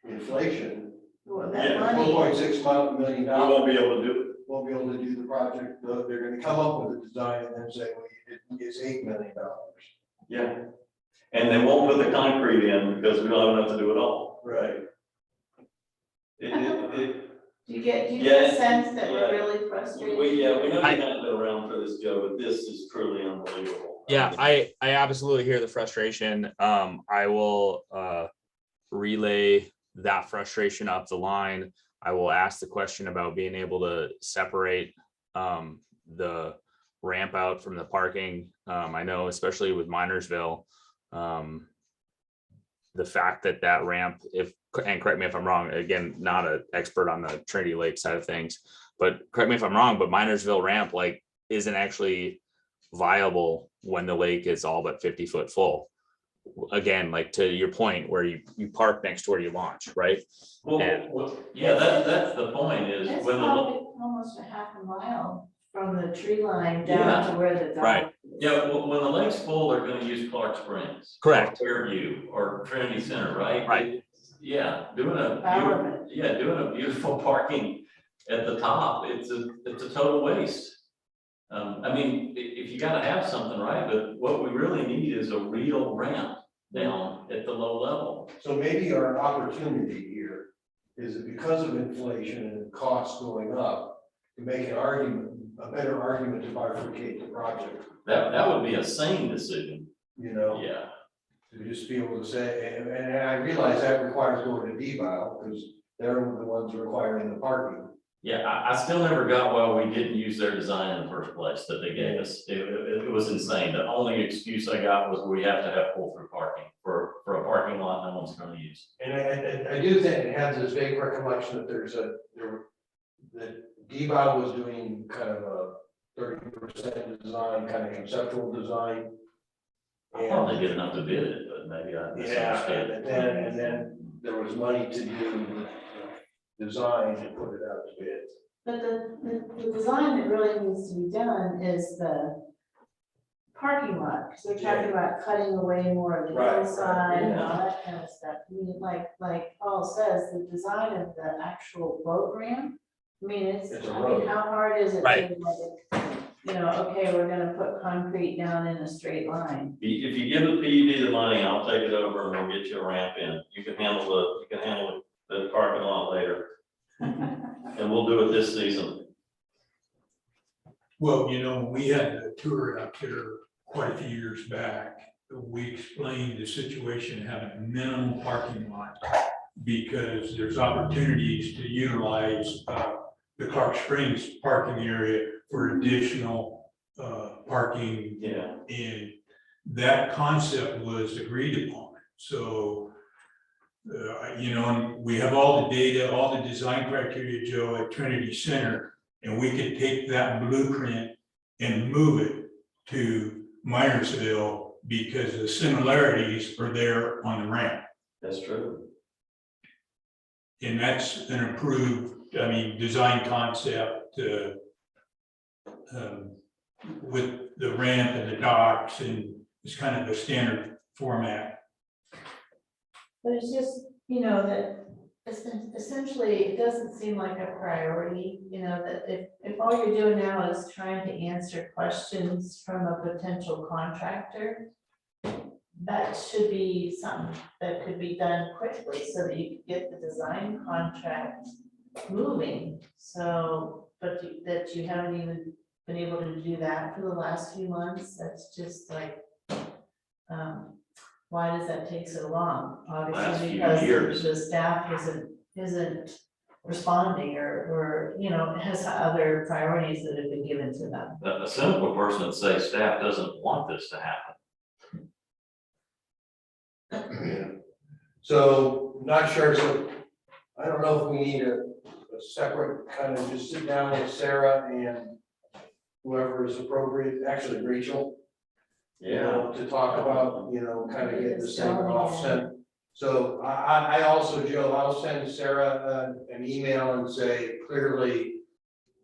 inflation, well, that Yeah, money, $4.6 million. We won't be able to do it. Won't be able to do the project. They're gonna come up with a design and then say, well, it's $8 million. Yeah. And they won't put the concrete in because we don't have enough to do it all. Right. It, do you get a Yeah, sense that we're yeah. really frustrated? we know you're not gonna go around for this, Joe, but this is truly unbelievable. Yeah, I absolutely hear the frustration. I will relay that frustration up the line. I will ask the question about being able to separate the ramp out from the parking. I know, especially with Minersville, the fact that ramp, and correct me if I'm wrong, again, not an expert on the Trinity Lake side of things, but correct me if I'm wrong, but Minersville ramp like isn't actually viable when the lake is all but 50-foot full. Again, like to your point where you park next to where you launch, right? Well, yeah, that's the point is It's when probably almost a half a mile from the tree line down Yeah, to where the dock right. is. yeah, when the lake's full, they're gonna use Clark Springs. Correct. Or Fairview or Trinity Center, right? Right. Yeah, doing Bowerman. a beautiful parking at the top, it's a total waste. I mean, if you gotta have something, right, but what we really need is a real ramp down at the low level. So maybe our opportunity here is that because of inflation and costs going up, to make an argument, a better argument to bifurcate the project, That would be a sane decision, you know? yeah. To just be able to say, and I realize that requires going to DBOW, because they're the ones requiring the parking. Yeah, I still never got why we didn't use their design in the first place that they gave us. It was insane. The only excuse I got was we have to have pull-through parking for a parking lot no one's gonna use. And I do think it has this vague recollection that that DBOW was doing kind of a 30% design, kind of conceptual design. I thought they did enough to bid it, but maybe I Yeah, misunderstood. and then there was money to do design and put it out to bid. But the design that really needs to be done is the parking lot, because they're talking about cutting away more of the Right, hillside and yeah. all that kind of stuff. I mean, like Paul says, the design of the actual boat ramp, I mean, It's a I mean, road. how hard is it Right. to like, you know, okay, we're gonna put concrete down in a straight line. If you give the PUD the money, I'll take it over and we'll get you a ramp in. You can handle the parking lot later. And we'll do it this season. well, you know, we had a tour out there quite a few years back. We explained the situation, having a minimum parking lot because there's opportunities to utilize the Clark Springs parking area for additional parking. Yeah. And that concept was agreed upon. So, you know, and we have all the data, all the design criteria, Joe, at Trinity Center, and we could take that blueprint and move it to Minersville because the similarities are there on the ramp. That's true. And that's an approved, I mean, design concept with the ramp and the docks, and it's kind of a standard format. But it's just, you know, that essentially, it doesn't seem like a priority, you know, that if all you're doing now is trying to answer questions from a potential contractor, that should be something that could be done quickly so that you could get the design contract moving. So, but that you haven't even been able to do that for the last few months, that's just like, why does that take so long? Last Obviously, few because years. the staff isn't responding or, you know, has other priorities that have been given to them. A simple person would say staff doesn't want this to happen. So, not sure, so I don't know if we need a separate kind of just sit down with Sarah and whoever is appropriate, actually Rachel. You know, to talk about, you know, kind of get this thing off sent. So I also, Joe, I'll send Sarah an email and say clearly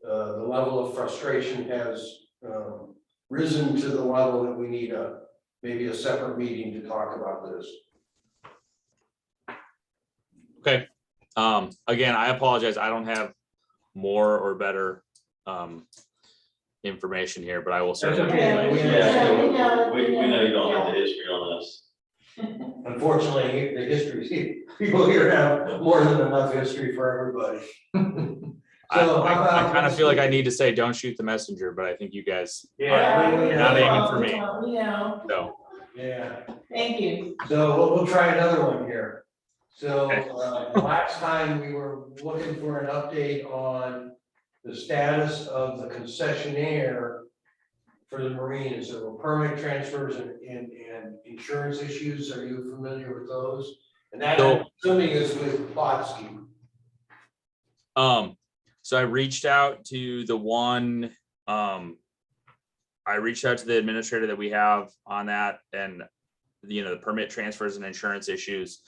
the level of frustration has risen to the level that we need maybe a separate meeting to talk about this. Okay. Again, I apologize. I don't have more or better information here, but I will certainly. Okay. We know you don't have Yeah. the history on this. Unfortunately, the history, people here have more than enough history for everybody. So I kind of feel like I need to say, don't shoot the messenger, but I think you guys. Yeah, You're not aiming for me. We know, So, Yeah, thank you. so we'll try another one here. So last time we were looking for an update on the status of the concessionaire for the marinas. There were permit transfers and insurance issues. Are you familiar with those? And that something is with Botsky. so I reached out to the one, I reached out to the administrator that we have on that, and you know, the permit transfers and insurance issues.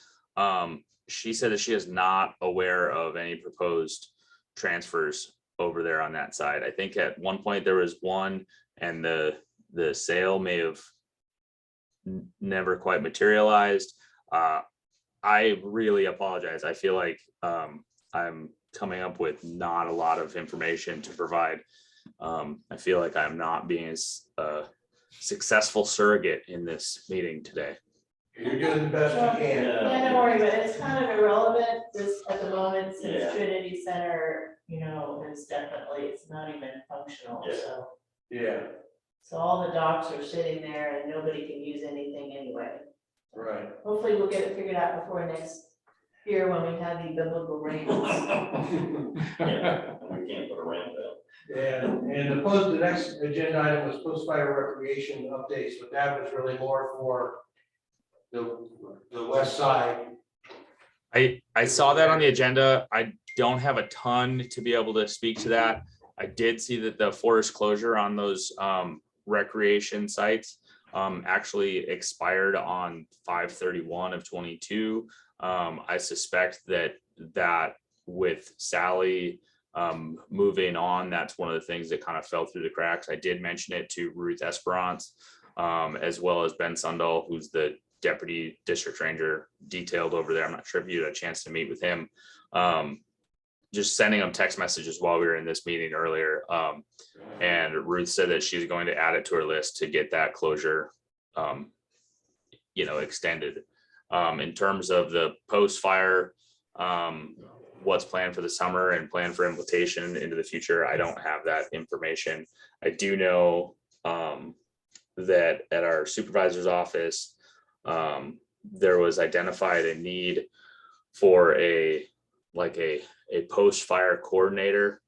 She said that she is not aware of any proposed transfers over there on that side. I think at one point there was one, and the sale may have never quite materialized. I really apologize. I feel like I'm coming up with not a lot of information to provide. I feel like I'm not being as successful surrogate in this meeting today. You're doing the best you can. Yeah, don't worry, but it's kind of irrelevant just at the moment, since Yeah. Trinity Center, you know, is definitely, it's not even functional, Yeah. so. Yeah, So all the docks are sitting there and nobody can use anything anyway. right. Hopefully we'll get it figured out before next year when we have the biblical rains. Yeah, we can't put a ramp out. And the next agenda item was post-fire recreation updates, but that was really more for the west side. I saw that on the agenda. I don't have a ton to be able to speak to that. I did see that the forest closure on those recreation sites actually expired on 5/31 of 22. I suspect that with Sally moving on, that's one of the things that kind of fell through the cracks. I did mention it to Ruth Esperance, as well as Ben Sundall, who's the deputy district ranger detailed over there. I'm not sure if you had a chance to meet with him. Just sending them text messages while we were in this meeting earlier. And Ruth said that she's going to add it to her list to get that closure, extended. In terms of the post-fire, what's planned for the summer and planned for implementation into the future, I don't have that information. I do know that at our supervisor's office, there was identified a need for a post-fire coordinator,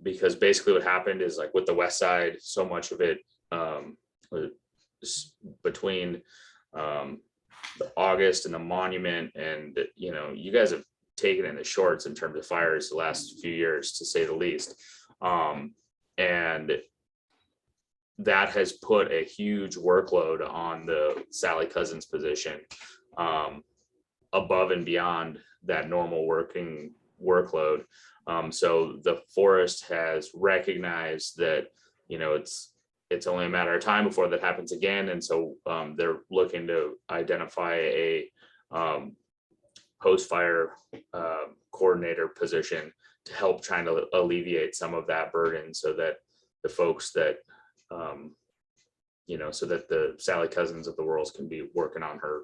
because basically what happened is, like, with the west side, so much of it was between the August and the monument, and you guys have taken in the shorts in terms of fires the last few years, to say the least, and that has put a huge workload on the Sally Cousins position, above and beyond that normal working workload. So the forest has recognized that, it's only a matter of time before that happens again. And so they're looking to identify a post-fire coordinator position to help trying to alleviate some of that burden so that the folks that, so that the Sally Cousins of the world can be working on her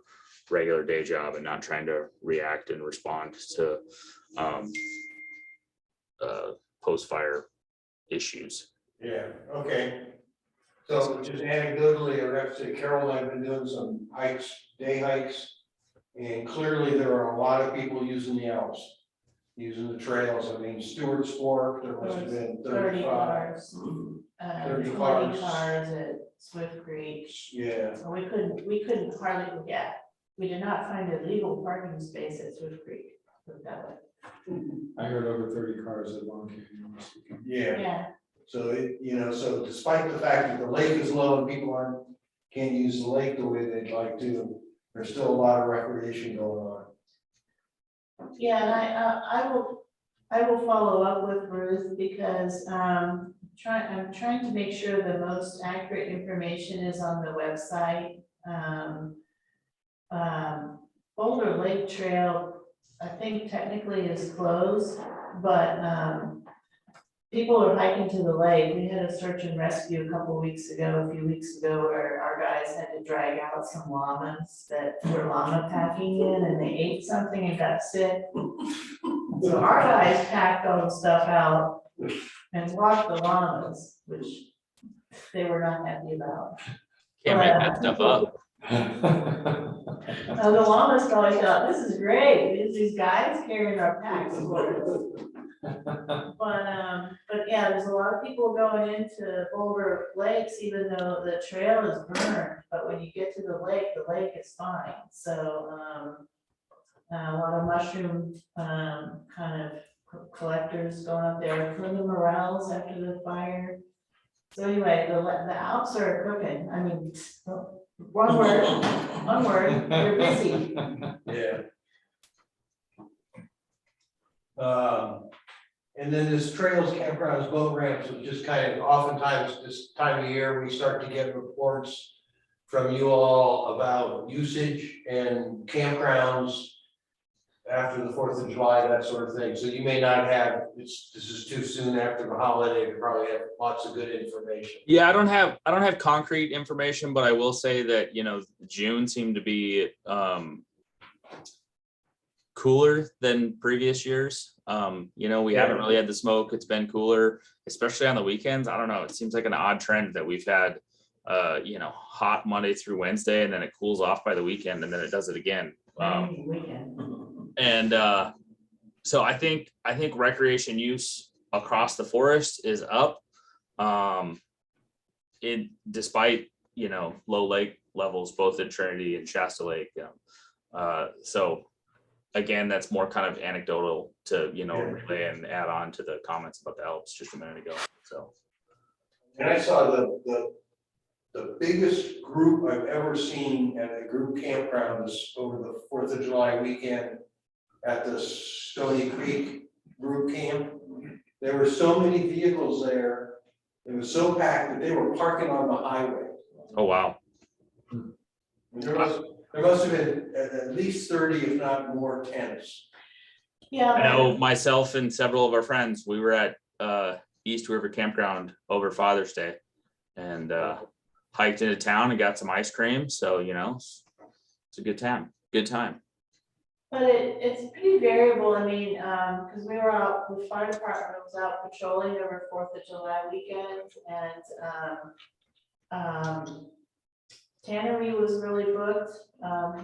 regular day job and not trying to react and respond to post-fire issues. Yeah, okay. So just anecdotally, I have to say Carol and I have been doing some hikes, day hikes. And clearly there are a lot of people using the Alps, using the trails. I mean, Stewart's Fork, there must have been 30 35. cars, 30 20 cars. cars at Swift Creek. Yeah, So we couldn't hardly get, we did not find a legal parking space at Swift Creek, put it that way. I heard over 30 cars at Long Canyon. yeah. Yeah, So so despite the fact that the lake is low and people can't use the lake the way they'd like to, there's still a lot of recreation going on. yeah, and I will follow up with Ruth because I'm trying to make sure the most accurate information is on the website. Boulder Lake Trail, I think technically is closed, but people are hiking to the lake. We had a search and rescue a few weeks ago, where our guys had to drag out some llamas that were llama packing in, and they ate something and got sick. So our guys packed all the stuff out and walked the llamas, which they were not happy about. Can't make that stuff up. The llamas probably thought, this is great, these guys carrying our packs for us. But yeah, there's a lot of people going into Boulder Lakes, even though the trail is burned, but when you get to the lake is fine. So, a lot of mushroom, kind of collectors going up there, clean the morels after the fire. So anyway, the Alps are cooking. I mean, one word, they're busy. Yeah. And then this trails, campgrounds, boat ramps, which just kind of oftentimes this time of year, we start to get reports from you all about usage and campgrounds after the 4th of July, that sort of thing. So you may not have, this is too soon after the holiday, you probably have lots of good information. Yeah, I don't have concrete information, but I will say that, June seemed to be cooler than previous years. We haven't really had the smoke. It's been cooler, especially on the weekends. I don't know. It seems like an odd trend that we've had, hot Monday through Wednesday, and then it cools off by the weekend, and then it does it again. And so I think recreation use across the forest is up. Despite low lake levels both at Trinity and Shasta Lake. So again, that's more kind of anecdotal to relay and add on to the comments about the Alps just a minute ago. So, and I saw the biggest group I've ever seen at a group campground is over the 4th of July weekend at the Stony Creek group camp. There were so many vehicles there. It was so packed that they were parking on the highway. oh wow. There must have been at least 30, if not more, tents. Yeah. I know myself and several of our friends, we were at East River Campground over Father's Day and hiked into town and got some ice cream. So, it's a good time. But it's pretty variable. I mean, because we were out, the fire department was out patrolling over 4th of July weekend, and Tannery was really booked.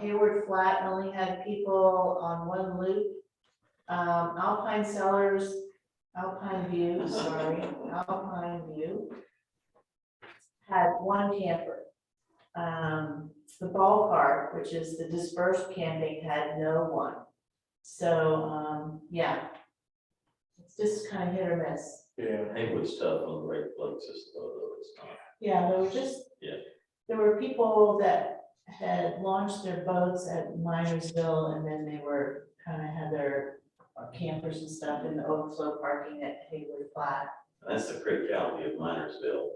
Hayward Flat only had people on one loop. Alpine View had one camper. The ballpark, which is the dispersed camping, had no one. So, yeah, it's just kind of hit or miss. Yeah. Haywood's tough on the right places, though it's not. Yeah, there were people that had launched their boats at Minersville, and then they were kind of had their campers and stuff in the overflow parking at Hayward Flat. That's the criticality of Minersville.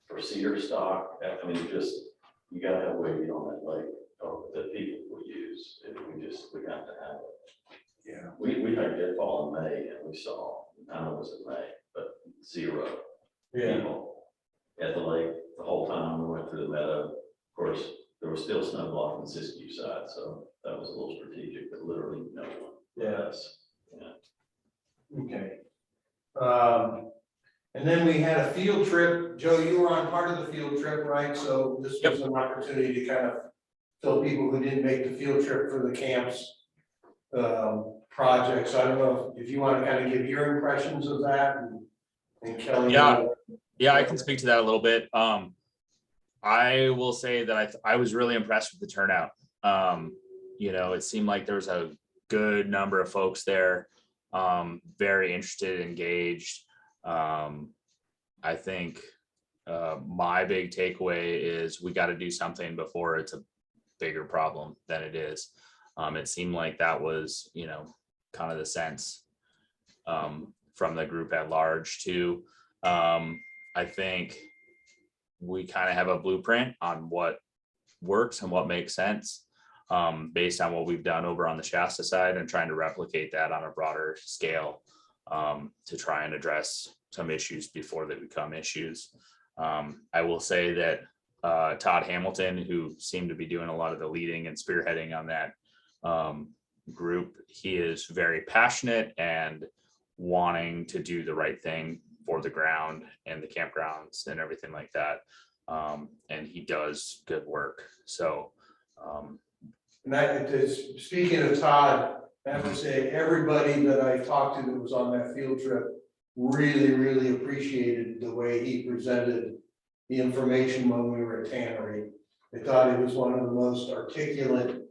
For cedar stock, I mean, you gotta have weight on that lake, or that people will use. We got to have it. Yeah. We had deadfall in May and we saw, I know it was in May, but 0 people at the lake the whole time. We went through the meadow. Of course, there was still snow blocking the Siskiyou side, so that was a little strategic, but literally no one. Yes. Yeah. Okay. And then we had a field trip. Joe, you were on part of the field trip, right? So this was an opportunity to kind of fill people who didn't make the field trip for the camps project. So I don't know if you want to kind of give your impressions of that and Kelly. Yeah, I can speak to that a little bit. I will say that I was really impressed with the turnout. It seemed like there was a good number of folks there, very interested, engaged. I think my big takeaway is we got to do something before it's a bigger problem than it is. It seemed like that was, kind of the sense from the group at large too. I think we kind of have a blueprint on what works and what makes sense based on what we've done over on the Shasta side, and trying to replicate that on a broader scale to try and address some issues before they become issues. I will say that Todd Hamilton, who seemed to be doing a lot of the leading and spearheading on that group, he is very passionate and wanting to do the right thing for the ground and the campgrounds and everything like that. And he does good work. So, Speaking of Todd, I have to say, everybody that I talked to that was on that field trip really, really appreciated the way he presented the information when we were at Tannery. They thought he was one of the most articulate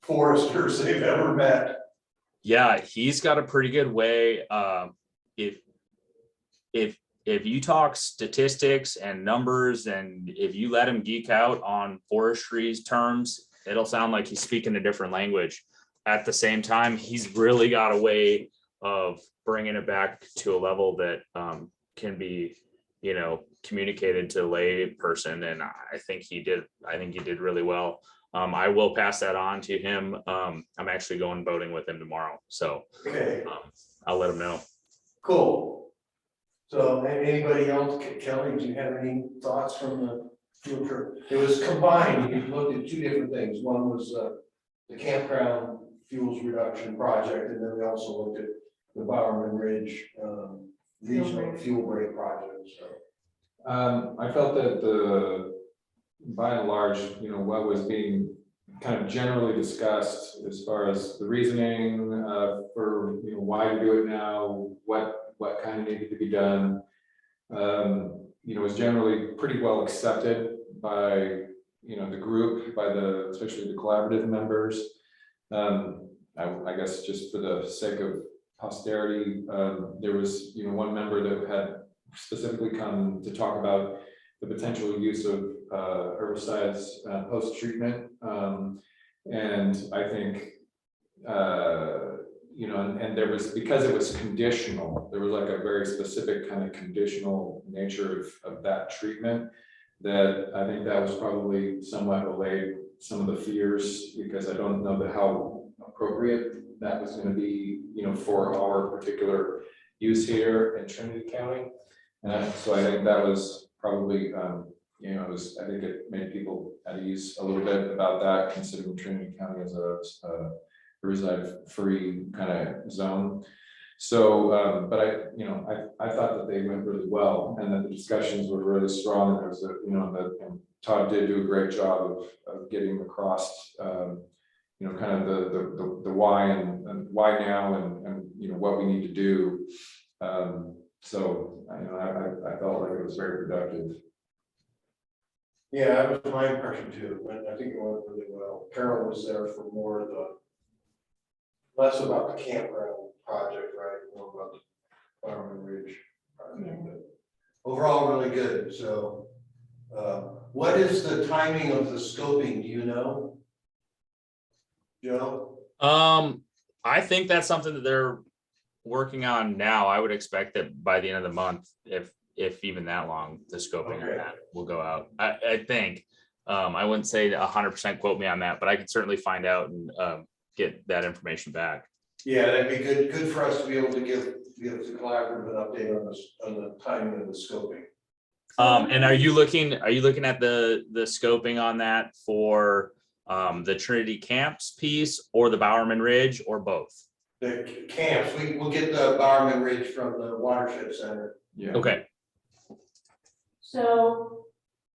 foresters they've ever met. Yeah, he's got a pretty good way. If you talk statistics and numbers, and if you let him geek out on forestry terms, it'll sound like he's speaking a different language. At the same time, he's really got a way of bringing it back to a level that can be, communicated to a lay person. And I think he did really well. I will pass that on to him. I'm actually going boating with him tomorrow, so Okay. I'll let him know. Cool. So anybody else, Kelly, do you have any thoughts from the field trip? It was combined. We looked at 2 different things. One was the campground fuels reduction project, and then we also looked at the Bowerman Ridge regional fuel break project. So I felt that by and large, what was being kind of generally discussed as far as the reasoning for why to do it now, what kind of needed to be done, was generally pretty well accepted by the group, especially the collaborative members. I guess just for the sake of posterity, there was one member that had specifically come to talk about the potential use of herbicides post-treatment, and I think and there was, because it was conditional, there was like a very specific kind of conditional nature of that treatment, that I think that was probably somewhat allayed some of the fears, because I don't know how appropriate that was going to be, for our particular use here in Trinity County. And so I think that was probably, I think it made people at ease a little bit about that, considering Trinity County as a herbicide-free kind of zone. So, but I thought that they went really well, and that the discussions were really strong. There was and Todd did do a great job of getting across, kind of the why and why now, and what we need to do. So I felt like it was very productive. yeah, that was my impression too. I think it went really well. Carol was there for more of less about the campground project, right? More about the Bowerman Ridge project. But overall, really good. So, what is the timing of the scoping? Do you know, Joe? I think that's something that they're working on now. I would expect that by the end of the month, if even that long, the scoping on Okay. that will go out. I think. I wouldn't say 100% quote me on that, but I can certainly find out and get that information back. Yeah, that'd be good for us to be able to give the collaborative an update on this, on the timing of the scoping. And are you looking at the scoping on that for the Trinity Camps piece or the Bowerman Ridge or both? The camps, we'll get the Bowerman Ridge from the watershed center. Yeah. Okay. So,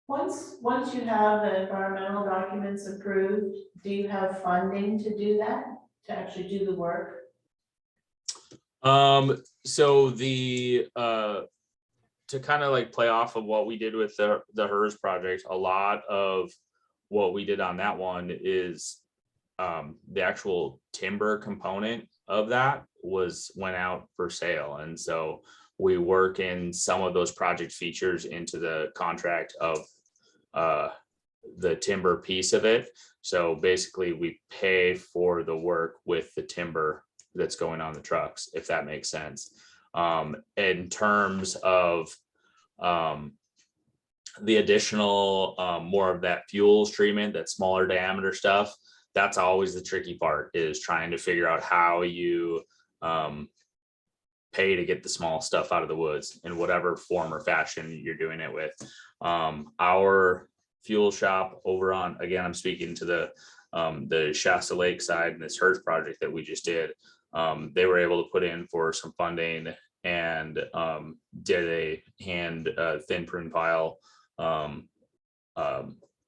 once you have the environmental documents approved, do you have funding to do that, to actually do the work? So the to kind of like play off of what we did with the HERS project, a lot of what we did on that one is the actual timber component of that went out for sale. And so we work in some of those project features into the contract of the timber piece of it. So basically we pay for the work with the timber that's going on the trucks, if that makes sense. In terms of the additional more of that fuels treatment, that smaller diameter stuff, that's always the tricky part, is trying to figure out how you pay to get the small stuff out of the woods in whatever form or fashion you're doing it with. Our fuel shop over on, again, I'm speaking to the Shasta Lake side and this HERS project that we just did. They were able to put in for some funding and did a hand thin prune pile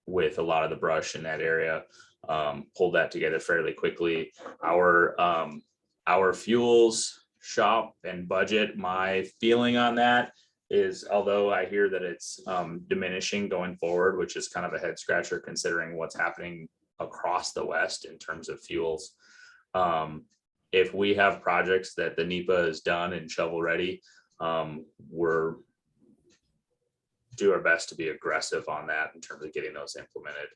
with a lot of the brush in that area. Pulled that together fairly quickly. Our fuels shop and budget, my feeling on that is, although I hear that it's diminishing going forward, which is kind of a head scratcher considering what's happening across the West in terms of fuels. If we have projects that the NEPA is done and shovel ready, we're do our best to be aggressive on that in terms of getting those implemented.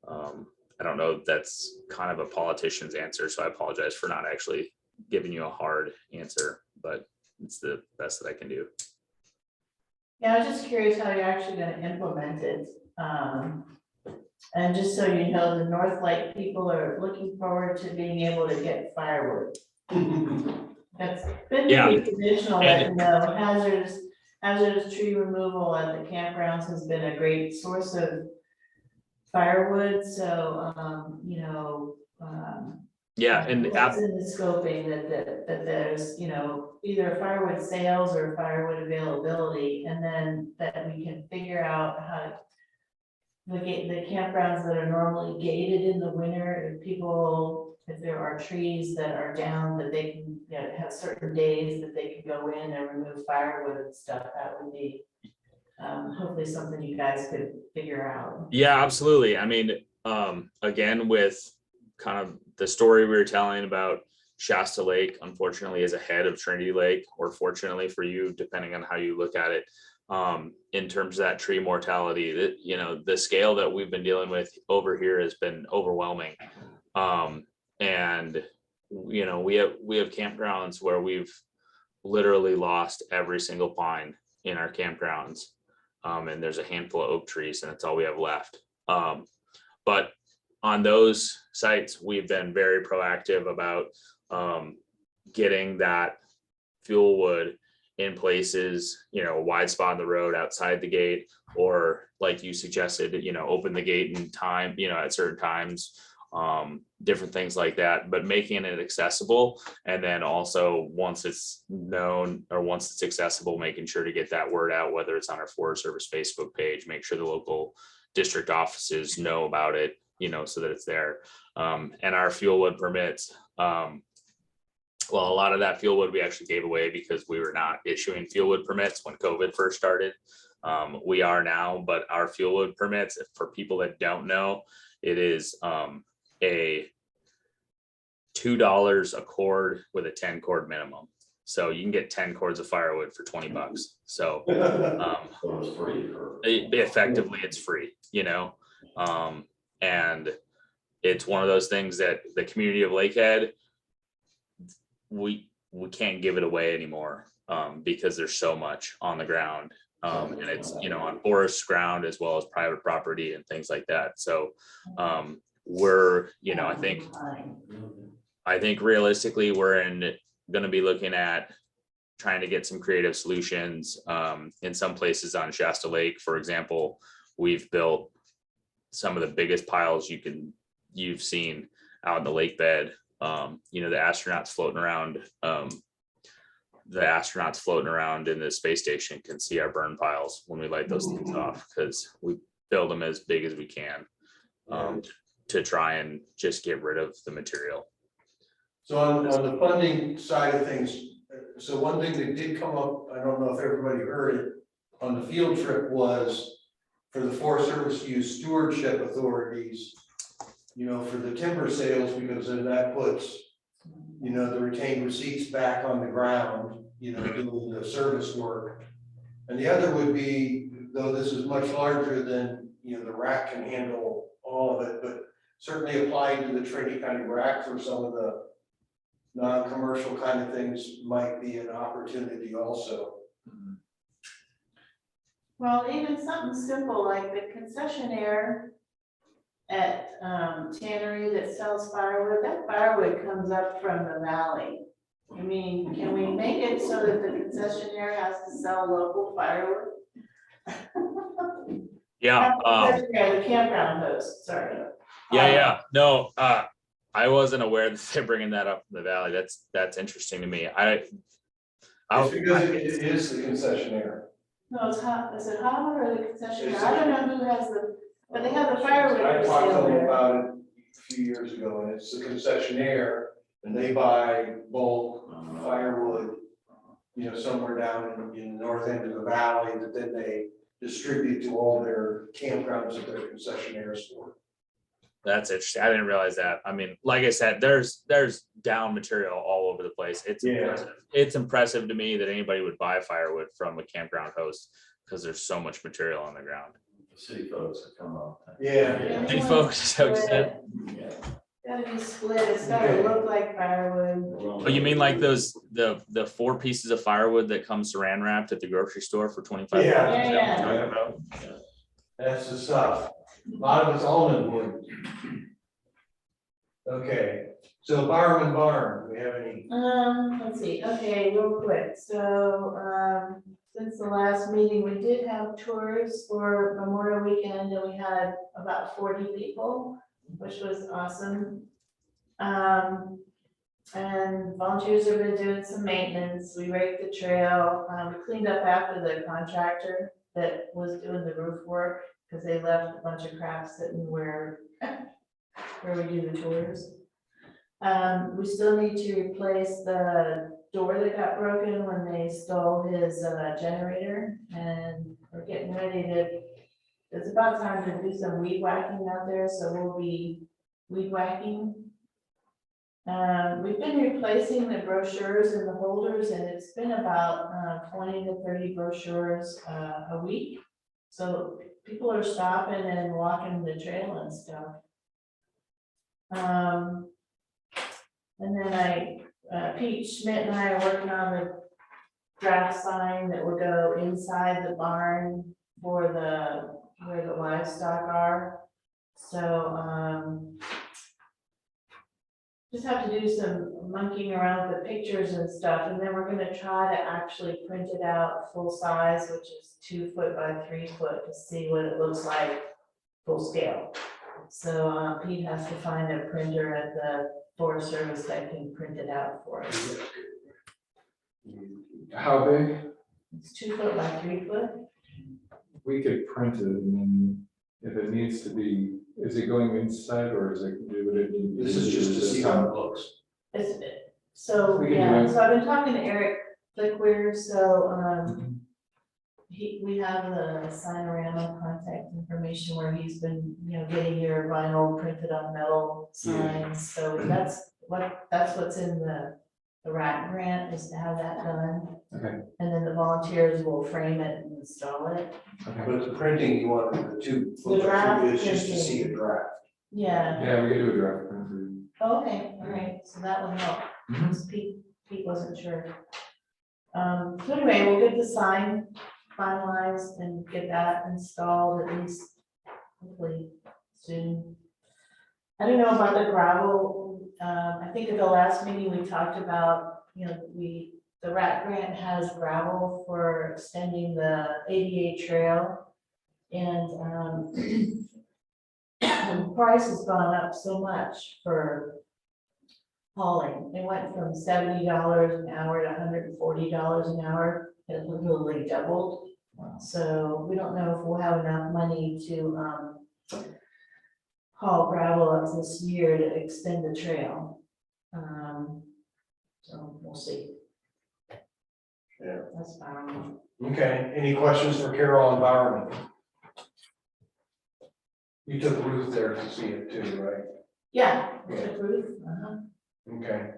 I don't know if that's kind of a politician's answer, so I apologize for not actually giving you a hard answer, but it's the best that I can do. Yeah, I was just curious how you're actually gonna implement it. And just so you know, the North Lake people are looking forward to being able to get firewood. That's been pretty traditional, that, you know, hazardous tree removal at the campgrounds has been a great source of firewood, so, you know, Yeah, and that's in the scoping that there's, you know, either firewood sales or firewood availability, and then that we can figure out how to the campgrounds that are normally gated in the winter, if there are trees that are down, that they can, you know, have certain days that they can go in and remove firewood and stuff, that would be hopefully something you guys could figure out. yeah, absolutely. I mean, again, with kind of the story we were telling about Shasta Lake, unfortunately, is ahead of Trinity Lake, or fortunately for you, depending on how you look at it. In terms of that tree mortality, that, you know, the scale that we've been dealing with over here has been overwhelming. And you know, we have campgrounds where we've literally lost every single pine in our campgrounds. And there's a handful of oak trees, and that's all we have left. But on those sites, we've been very proactive about getting that fuel wood in places, you know, a wide spot on the road outside the gate, or like you suggested, you know, open the gate in time, you know, at certain times, different things like that, but making it accessible. And then also, once it's known or once it's accessible, making sure to get that word out, whether it's on our Forest Service Facebook page, make sure the local district offices know about it, you know, so that it's there. And our fuel wood permits, well, a lot of that fuel wood we actually gave away because we were not issuing fuel wood permits when COVID first started. We are now, but our fuel wood permits, for people that don't know, it is a $2 a cord with a 10 cord minimum. So you can get 10 cords of firewood for $20. So So it's free for. effectively it's free, you know, and it's one of those things that the community of Lakehead we can't give it away anymore, because there's so much on the ground. And it's, on forest ground as well as private property and things like that. So, we're, I think realistically, we're gonna be looking at trying to get some creative solutions. In some places on Shasta Lake, for example, we've built some of the biggest piles you've seen out in the lake bed. The astronauts floating around in the space station can see our burn piles when we light those things off, because we build them as big as we can, to try and just get rid of the material. So on the funding side of things, so one thing that did come up, I don't know if everybody heard it, on the field trip was for the Forest Service to use stewardship authorities, for the timber sales, because then that puts, the retained receipts back on the ground, doing the service work. And the other would be, though this is much larger than, the RAC can handle all of it, but certainly applied to the Trinity County RAC for some of the non-commercial kind of things might be an opportunity also. Well, even something simple like the concessionaire at Tannery that sells firewood, that firewood comes up from the valley. I mean, can we make it so that the concessionaire has to sell local firewood? Yeah. The campground host, sorry. Yeah. No, I wasn't aware that they're bringing that up from the valley. That's interesting to me. It's because it is the concessionaire. No, it's hot. Is it Hopper or the concessionaire? I don't know who has but they have the firewood. I for talked to sale them there. about it a few years ago, and it's the concessionaire, and they buy bulk firewood, somewhere down in the north end of the valley, that then they distribute to all their campgrounds that they're concessionaires for. That's interesting. I didn't realize that. I mean, like I said, there's down material all over the place. It's impressive. It's impressive to me that anybody would buy firewood from a campground host, because there's so much material on the ground. City folks that come up. Yeah. City folks, so you said. Gotta be split. It's gotta look like firewood. Oh, you mean like those the 4 pieces of firewood that come saran wrapped at the grocery store for $25? Yeah. That's the stuff. A lot of it's almond wood. Okay, so Barman Barn, do we have any? Let's see, okay, real quick, so, since the last meeting, we did have tours for Memorial Weekend, and we had about 40 people, which was awesome. And volunteers have been doing some maintenance, we raked the trail, we cleaned up after the contractor that was doing the roof work, because they left a bunch of crap sitting where we do the tours. We still need to replace the door that got broken when they stole his generator, and we're getting ready to, it's about time to do some weed whacking out there, so we'll be weed whacking. We've been replacing the brochures and the holders, and it's been about 20 to 30 brochures a week. So people are stopping and walking the trail and stuff. And then Pete Schmidt and I are working on the draft sign that will go inside the barn for where the livestock are. So just have to do some monkeying around with the pictures and stuff, and then we're gonna try to actually print it out full size, which is 2 foot by 3 foot, to see what it looks like full scale. So Pete has to find a printer at the Forest Service that can print it out for us. How big? It's 2 foot by 3 foot. We could print it, and then if it needs to be, is it going inside or is it? This is just to see how it looks. So, We can do yeah, it. so I've been talking to Eric Flickware, so we have the Signorama contact information where he's been, getting your vinyl printed on metal signs. So that's what's in the RAC grant, is to have that done. Okay. And then the volunteers will frame it and install it. Okay. But the printing, you want the 2 The draft is just to printing. see a draft. Yeah. Yeah, we could do a draft printer. Okay, all right, so that would help. Mhm. Just Pete Pete wasn't sure. So anyway, we'll get the sign finalized and get that installed at least hopefully soon. I don't know about the gravel. I think at the last meeting we talked about, you know, the RAC grant has gravel for extending the ADA trail. And the price has gone up so much for hauling. It went from $70 an hour to $140 an hour. It literally doubled. So we don't know if we'll have enough money to haul gravel up this year to extend the trail. So we'll see. Yeah. That's fine. Okay, any questions for Carol on environment? You took Ruth there to see it too, right? Yeah, Yeah. the roof. Okay.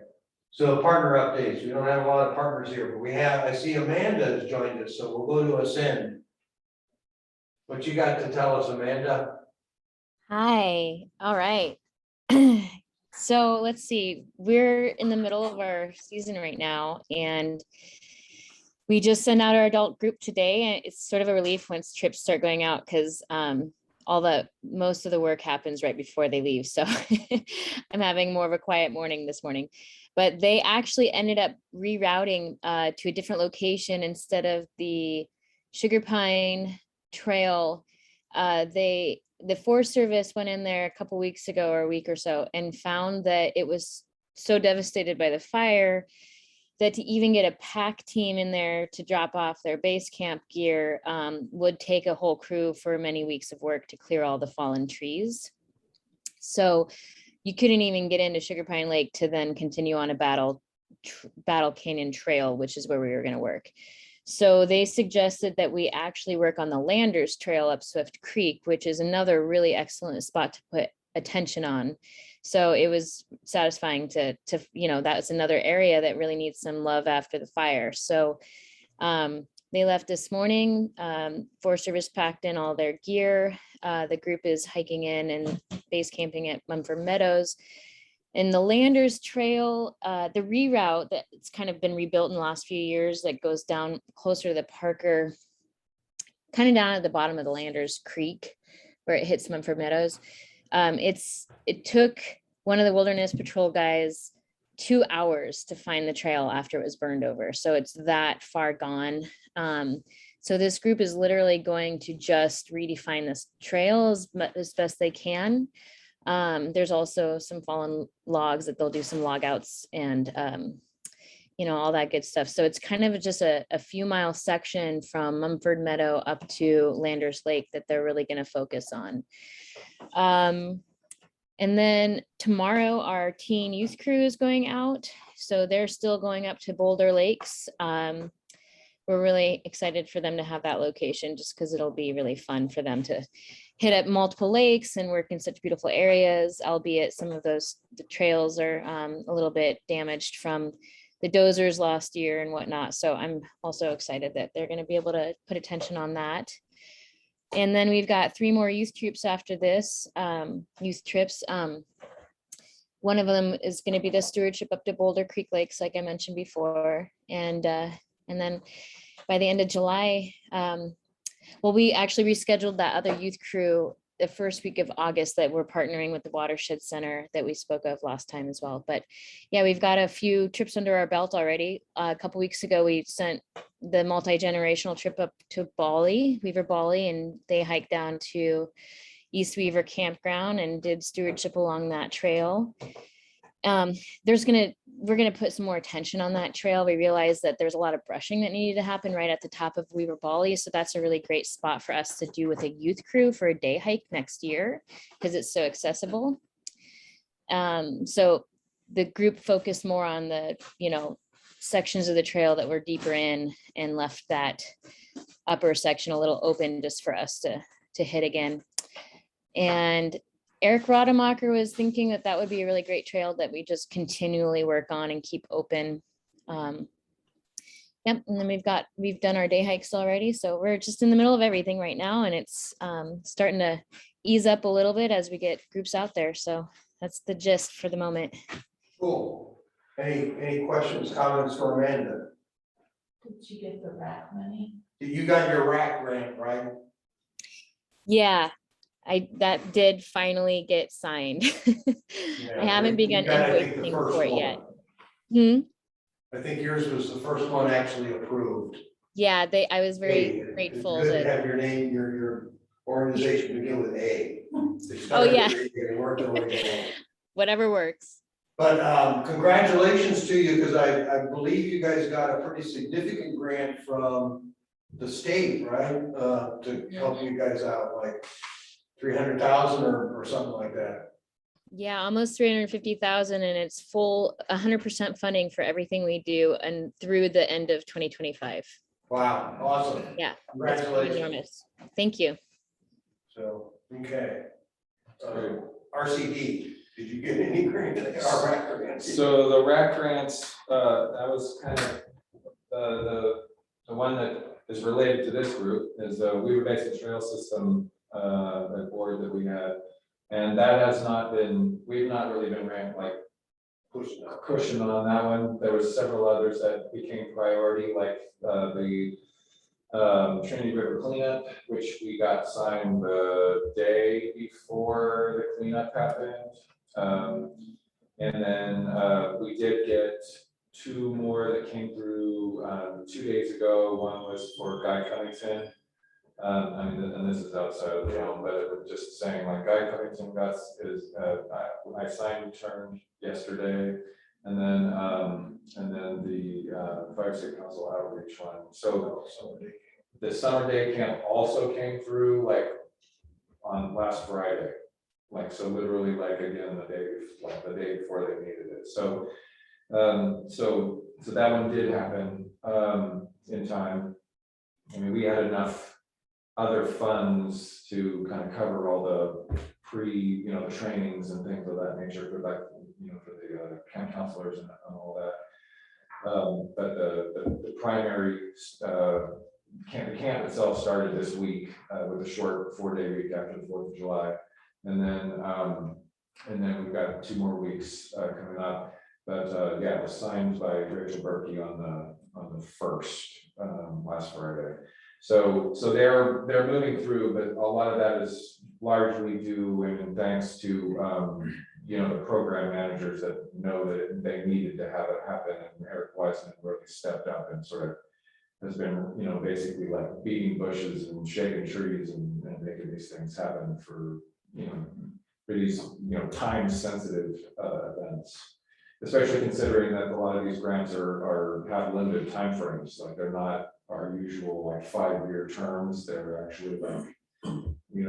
So partner updates, we don't have a lot of partners here, but we have, I see Amanda has joined us, so we'll go to Ascend. What you got to tell us, Amanda? Hi, all right. So let's see, we're in the middle of our season right now, and we just sent out our adult group today, and it's sort of a relief once trips start going out, because most of the work happens right before they leave. So I'm having more of a quiet morning this morning, but they actually ended up rerouting to a different location instead of the Sugar Pine Trail. The Forest Service went in there a couple weeks ago or a week or so and found that it was so devastated by the fire that to even get a pack team in there to drop off their base camp gear would take a whole crew for many weeks of work to clear all the fallen trees. So you couldn't even get into Sugar Pine Lake to then continue on a Battle Canyon Trail, which is where we were going to work. So they suggested that we actually work on the Landers Trail up Swift Creek, which is another really excellent spot to put attention on. So it was satisfying to that's another area that really needs some love after the fire. So they left this morning. Forest Service packed in all their gear. The group is hiking in and base camping at Mumford Meadows. And the Landers Trail, the reroute that's kind of been rebuilt in the last few years, that goes down closer to the Parker, kind of down at the bottom of the Landers Creek, where it hits Mumford Meadows. It took one of the Wilderness Patrol guys 2 hours to find the trail after it was burned over. So it's that far gone. So this group is literally going to just redefine this trail as best they can. There's also some fallen logs that they'll do some log outs and, all that good stuff. So it's kind of just a few mile section from Mumford Meadow up to Landers Lake that they're really going to focus on. And then tomorrow our teen youth crew is going out. So they're still going up to Boulder Lakes. We're really excited for them to have that location just because it'll be really fun for them to hit up multiple lakes and work in such beautiful areas, albeit some of the trails are a little bit damaged from the dozers last year and whatnot. So I'm also excited that they're going to be able to put attention on that. And then we've got 3 more youth trips after this, youth trips. One of them is going to be the stewardship up to Boulder Creek Lakes, like I mentioned before. And then by the end of July, we actually rescheduled that other youth crew the first week of August that we're partnering with the Watershed Center that we spoke of last time as well. But yeah, we've got a few trips under our belt already. A couple weeks ago, we sent the multi-generational trip up to Weaver Bali, and they hiked down to East Weaver Campground and did stewardship along that trail. We're gonna put some more attention on that trail. We realized that there's a lot of brushing that needed to happen right at the top of Weaver Bali. So that's a really great spot for us to do with a youth crew for a day hike next year because it's so accessible. So the group focused more on the, sections of the trail that were deeper in and left that upper section a little open just for us to hit again. And Eric Rademacher was thinking that would be a really great trail that we just continually work on and keep open. And then we've done our day hikes already. So we're just in the middle of everything right now, and it's starting to ease up a little bit as we get groups out there. So that's the gist for the moment. Cool. Any questions, comments for Amanda? Did you get the rack money? You got your rack grant, right? Yeah, that did finally get signed. I haven't begun You got, I think, the invoicing first for it one. yet. Hmm? I think yours was the first one actually approved. Yeah, I was very Hey, grateful It's good to that, have your name, your organization begin with A. They Oh, started yeah. with A, they worked their way down. whatever works. But congratulations to you, because I believe you guys got a pretty significant grant from the state, right? To help you guys out, like 300,000 or something like that. Yeah, almost 350,000, and it's full 100% funding for everything we do and through the end of 2025. Wow, awesome. Yeah, it's pretty Congratulations. enormous. Thank you. So, okay. RCD, did you get any grant? Or rack grants? So the rack grants, that was kind of, the one that is related to this group is the Weaver Basin Trail System, the board that we had. And that has not been, we've not really been ranked like pushing on that one. There was several others that became priority, like the Trinity River cleanup, which we got signed the day before the cleanup happened. And then we did get 2 more that came through 2 days ago. One was for Guy Covington. I mean, and this is outside of the realm, but it was just saying like Guy Covington got I signed returned yesterday, and then the Fire State Council outreach one. So the summer day camp also came through like on last Friday, like so literally like again the day before they needed it. So so that one did happen in time. I mean, we had enough other funds to kind of cover all the the trainings and things of that nature for like, for the camp counselors and all that. But the primary the camp itself started this week with a short 4-day week after the 4th of July. And then we've got 2 more weeks coming up. But yeah, it was signed by Rachel Berkey on the 1st last Friday. So they're moving through, but a lot of that is largely due and thanks to the program managers that know that they needed to have it happen, and Eric Wiseman really stepped up and sort of has been basically like beating bushes and shaking trees and making these things happen for for these time sensitive events, especially considering that a lot of these grants have limited timeframes. Like they're not our usual like 5-year terms. They're actually like, we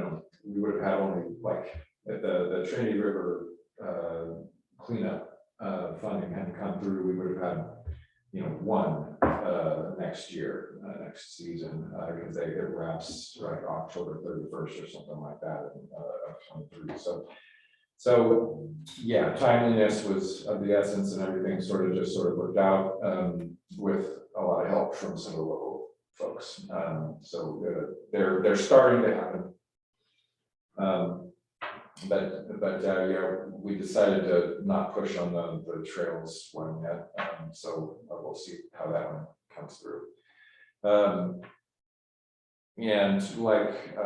would have had only like at the Trinity River cleanup funding hadn't come through, we would have had one next year, next season, because it wraps like October 31st or something like that of 23. So yeah, timeliness was of the essence, and everything sort of worked out with a lot of help from some of the local folks. So they're starting to happen. But yeah, we decided to not push on the trails one yet. So we'll see how that one comes through. And like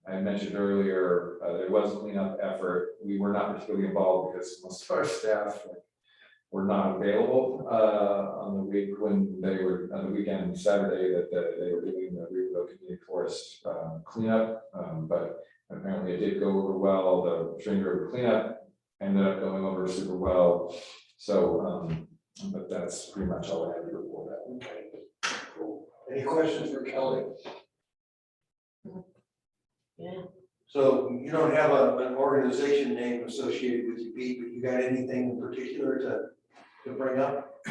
I mentioned earlier, there was a cleanup effort. We were not particularly involved because most of our staff were not available on the week when they were on the weekend Saturday that they were doing the Riverville Community Forest cleanup. But apparently it did go over well. The Trinity River cleanup ended up going over super well. So, but that's pretty much all I have to report on. Okay, cool. Any questions for Kelly? Yeah. So you don't have an organization name associated with you, Pete, but you got anything in particular to bring up?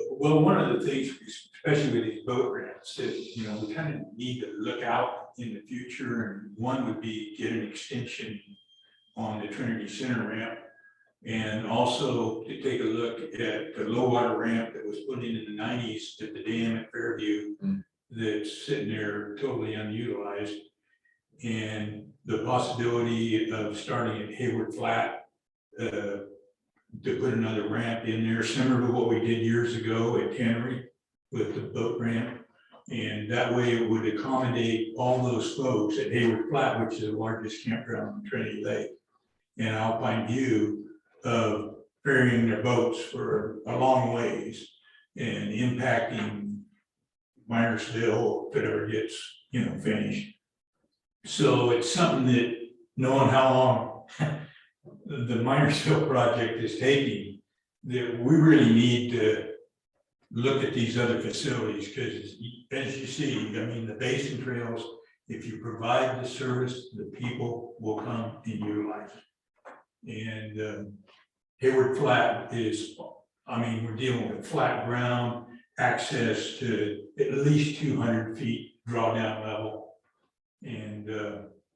Well, one of the things, especially with these boat ramps, that, we kind of need to look out in the future, and one would be get an extension on the Trinity Center ramp, and also to take a look at the low water ramp that was put in the 90s at the dam at Fairview that's sitting there totally unutilized, and the possibility of starting at Hayward Flat to put another ramp in there, similar to what we did years ago at Tannery with the boat ramp. And that way it would accommodate all those folks at Hayward Flat, which is the largest campground on Trinity Lake, and Alpine View, of ferrying their boats for a long ways and impacting Minersville if it ever gets, finished. So it's something that, knowing how long the Minersville project is taking, that we really need to look at these other facilities, because as you see, I mean, the basin trails, if you provide the service, the people will come and utilize it. And Hayward Flat is, I mean, we're dealing with flat ground, access to at least 200 feet drawdown level. And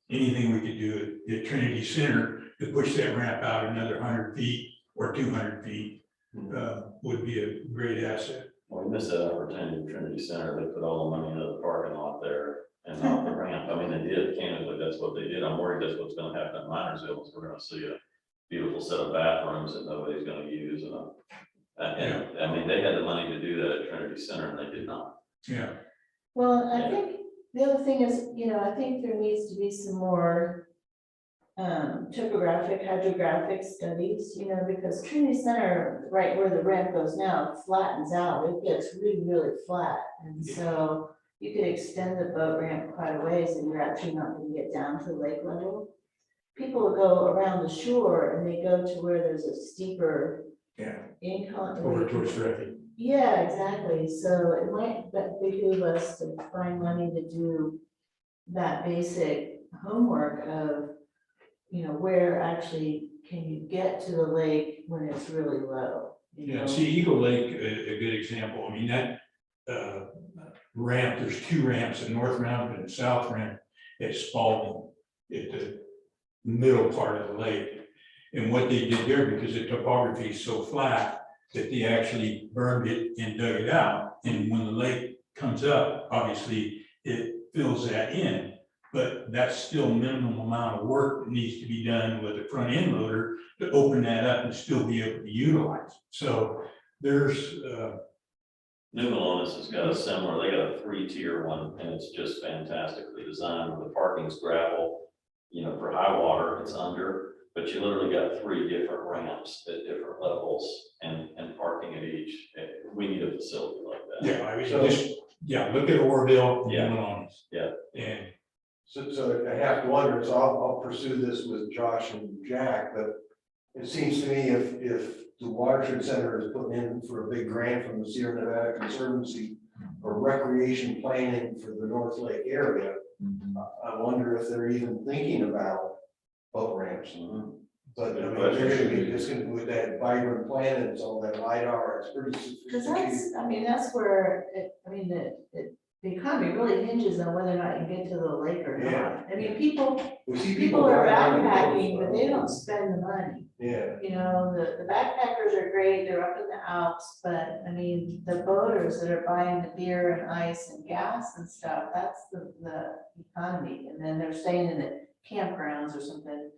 anything we could do at Trinity Center to push that ramp out another 100 feet or 200 feet would be a great asset. Well, we missed that opportunity at Trinity Center. They put all the money into the parking lot there and not the ramp. I mean, they did, candidly, that's what they did. I'm worried that's what's gonna happen at Minersville, is we're gonna see a beautiful set of bathrooms that nobody's gonna use. And I mean, they had the money to do that at Trinity Center and they did not. Yeah. Well, I think the other thing is, I think there needs to be some more topographic, hydrographic studies, because Trinity Center, right where the ramp goes now, flattens out. It gets really, really flat. And so you could extend the boat ramp quite a ways and you're actually not going to get down to lake level. People will go around the shore and they go to where there's a steeper incline. Over towards Redding. Yeah, exactly. So it might behoove us to find money to do that basic homework of, where actually can you get to the lake when it's really low? Yeah, see, Eagle Lake, a good example. I mean, that ramp, there's two ramps, a north ramp and a south ramp at Spalding, at the middle part of the lake. And what they did there, because the topography is so flat, that they actually burned it and dug it out. And when the lake comes up, obviously it fills that in, but that's still minimum amount of work that needs to be done with a front end loader to open that up and still be able to utilize it. So there's New Melones has got a similar, they got a 3-tier one, and it's just fantastically designed. The parking's gravel, for high water, it's under, but you literally got 3 different ramps at different levels and parking at each. We need a facility like that. yeah, I mean, look at Orville, New Yeah. Melones. Yeah. And So I have to wonder, so I'll pursue this with Josh and Jack, but it seems to me if the Watershed Center is putting in for a big grant from the Sierra Nevada Conservancy for recreation planning for the North Lake area, I wonder if they're even thinking about boat ramps. But I mean, it's gonna be with that vibrant plan and all that LiDAR, it's pretty Because sophisticated. that's where the economy really hinges on whether or not you get to the lake or not. Yeah. I mean, people We see are driving around in backpacking, boats, but they don't spend the money. Yeah. The backpackers are great, they're up in the Alps, but I mean, the boaters that are buying the beer and ice and gas and stuff, that's the economy. And then they're staying in the campgrounds or something.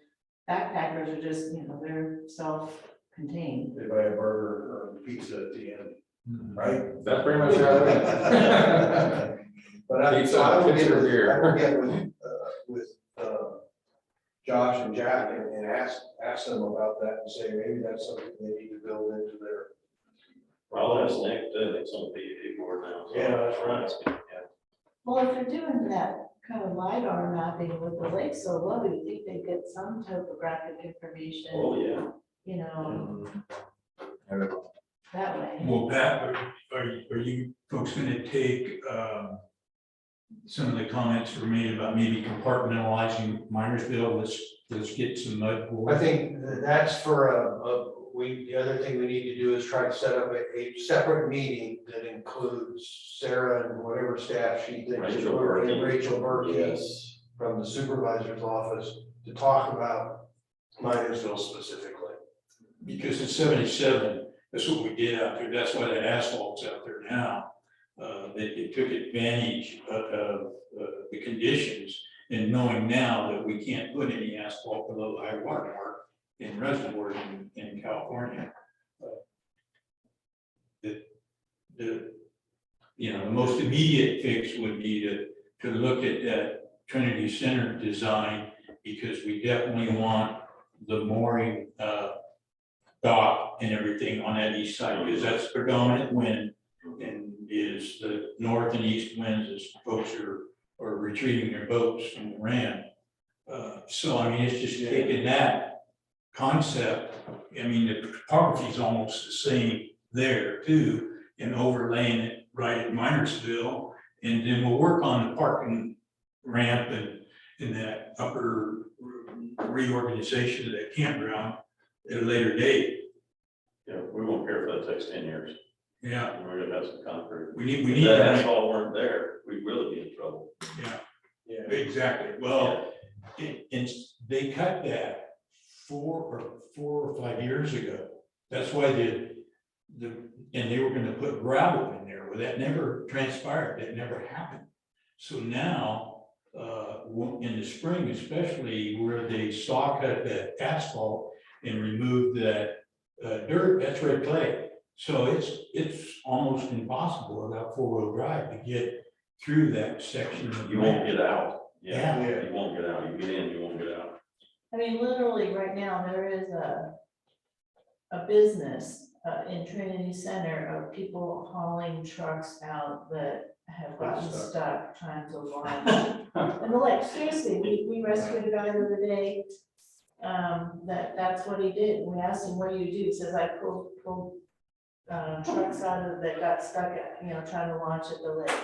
Backpackers are just, they're self-contained. They buy a burger or pizza at the end, right? That's pretty much how it is. But I Pizza, will pizza or beer. I will get with Josh and Jack and ask them about that and say, maybe that's something they need to build into their. I'll ask Nick, it's on the PED board now. So Yeah, that's right. Yeah. Well, if they're doing that kind of LiDAR mapping with the lake so low, you think they get some topographic information, Oh, yeah. That way. well, Pat, are you folks gonna take some of the comments were made about maybe compartmentalizing Minersville? Let's get some mud. I think that's for the other thing we need to do is try to set up a separate meeting that includes Sarah and whatever staff she thinks. Rachel Berkey. Rachel Berkey Yes. from the supervisor's office to talk about Minersville specifically. Because in 77, that's what we did out there. That's why that asphalt's out there now. It took advantage of the conditions, and knowing now that we can't put any asphalt below high water mark, in reservoirs in California. The the most immediate fix would be to look at that Trinity Center design, because we definitely want the mooring dock and everything on that east side, because that's predominant wind, and is the north and east winds as folks are retrieving their boats from the ramp. So I mean, it's just taking that concept, I mean, the topography is almost the same there too, and overlaying it right at Minersville, and then we'll work on the parking ramp and in that upper reorganization of that campground at a later date. Yeah, we won't care if that takes 10 years. Yeah, We're gonna have some concrete. we need. If that asphalt weren't there, we'd really be in trouble. Yeah, exactly. Well, and they cut that 4 or 5 years ago. That's why and they were gonna put gravel in there. Well, that never transpired. That never happened. So now, in the spring, especially where they saw cut that asphalt and removed that dirt, that's red clay. So it's almost impossible without 4-wheel drive to get through that section of the You won't ramp. get out. Yeah. You won't get out. You get in, you won't get out. I mean, literally, right now, there is a business in Trinity Center of people hauling trucks out that have gotten stuck trying to launch. And they're like, seriously, we rescued a guy the other day, that's what he did. We asked him, what do you do? He says, I pulled trucks out of that got stuck at, trying to launch at the lake.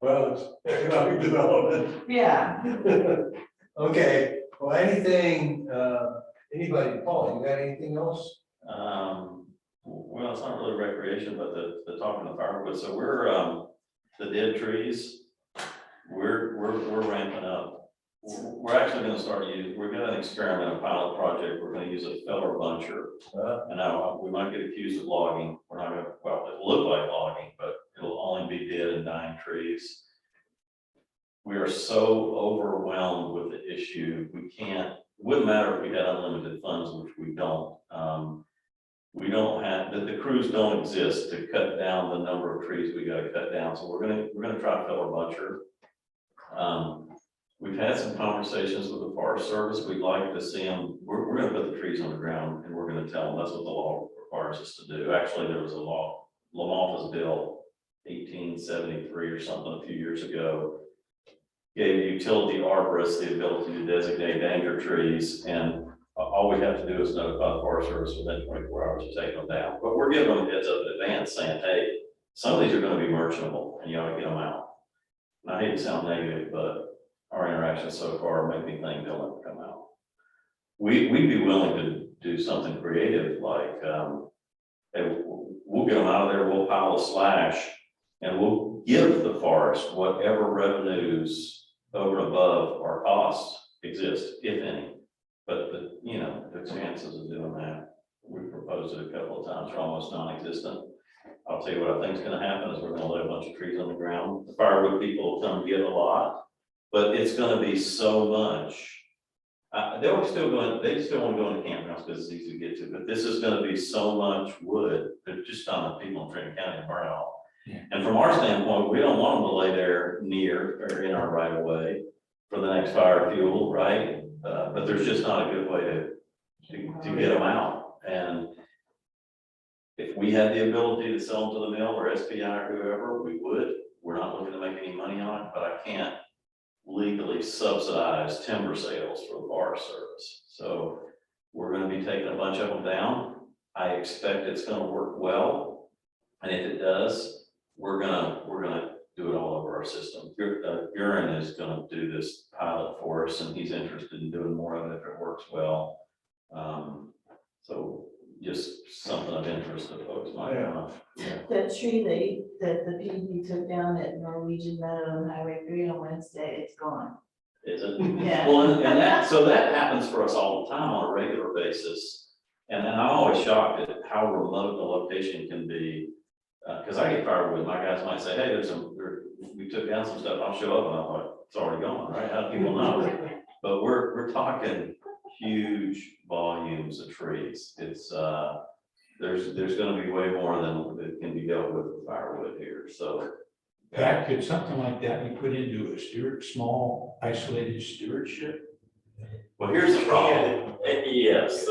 Well, it's economic development. Yeah. Okay, well, anything, anybody, Paul, you got anything else? Well, it's not really recreation, but the talking of firewood. So we're the dead trees. We're ramping up. We're actually going to start using. We're going to experiment a pilot project. We're going to use a feller buncher. And now we might get accused of logging. We're not going to. Well, it'll look like logging, but it'll only be dead and dying trees. We are so overwhelmed with the issue. We can't. Wouldn't matter if we had unlimited funds, which we don't. We don't have the crews don't exist to cut down the number of trees we got to cut down. So we're gonna try feller buncher. We've had some conversations with the Forest Service. We'd like to see them. We're gonna put the trees on the ground, and we're gonna tell them that's what the law requires us to do. Actually, there was a law, Lamalfa's bill, 1873 or something a few years ago, gave utility arborists the ability to designate danger trees, and all we have to do is notify the Forest Service within 24 hours to take them down. But we're giving them a heads up in advance saying, hey, some of these are going to be merchantable and you ought to get them out. And I hate to sound negative, but our interactions so far make me think they'll never come out. We'd be willing to do something creative like, hey, we'll get them out of there, we'll pile a slash, and we'll give the forest whatever revenues over and above our costs exist, if any. But the chances of doing that, we've proposed it a couple of times, are almost non-existent. I'll tell you what I think is going to happen is we're going to lay a bunch of trees on the ground. The firewood people will come get a lot, but it's going to be so much. They still want to go into campgrounds because it's easy to get to, but this is going to be so much wood that just on the people in Trinity County and burn out. Yeah. And from our standpoint, we don't want them to lay there near or in our right of way for the next fire fuel, right? But there's just not a good way to get them out. And if we had the ability to sell them to the mill or SPI or whoever, we would. We're not looking to make any money on it, but I can't legally subsidize timber sales for the Forest Service. So we're going to be taking a bunch of them down. I expect it's going to work well. And if it does, we're gonna do it all over our system. Gurin is going to do this pilot for us, and he's interested in doing more of it if it works well. So just something of interest that folks might want. Yeah. That tree that the PDP took down at Norwegian Meadow and Highway 3 on Wednesday, it's gone. Is it? Yeah. Well, and that happens for us all the time on a regular basis. And I'm always shocked at how remote the location can be. Because I get firewood, my guys might say, hey, we took down some stuff, I'll show up, and I'm like, it's already gone, right? How do people know? But we're talking huge volumes of trees. It's, there's gonna be way more than that can be dealt with firewood here, so. Pat, could something like that be put into a small isolated stewardship? Well, here's the problem. Yes,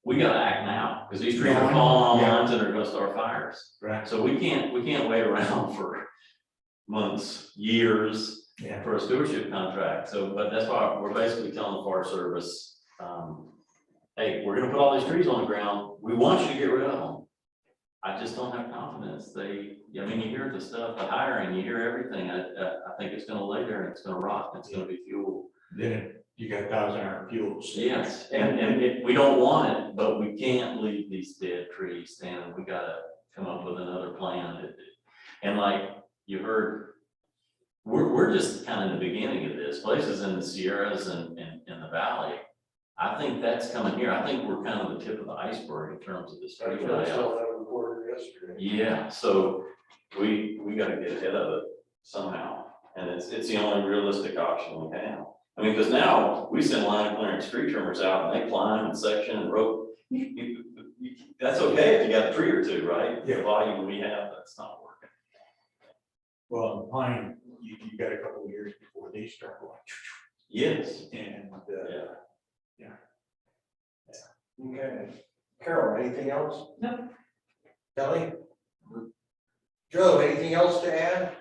we gotta act now, because these trees are falling on lines and they're gonna start fires. Right. So we can't wait around for months, years Yeah. for a stewardship contract. So, but that's why we're basically telling the Forest Service, hey, we're gonna put all these trees on the ground. We want you to get rid of them. I just don't have confidence. I mean, you hear the stuff, the hiring, you hear everything. I think it's gonna lay there and it's gonna rot, and it's gonna be fuel. Then you got 1,000-hour fuels. Yes, and we don't want it, but we can't leave these dead trees standing. We gotta come up with another plan. And like you heard, we're just kind of in the beginning of this. Places in the Sierras and in the valley, I think that's coming here. I think we're kind of the tip of the iceberg in terms of this tree layout. Yeah, so we gotta get ahead of it somehow, and it's the only realistic option we have. I mean, because now we send line clearance tree trimmers out and they climb and section and rope. That's okay if you got a tree or two, right? The volume we have, that's not working. Well, pine, you got a couple of years before they start going. Yes. And, Yeah. Okay. Carol, anything else? No. Kelly? Joe, anything else to add?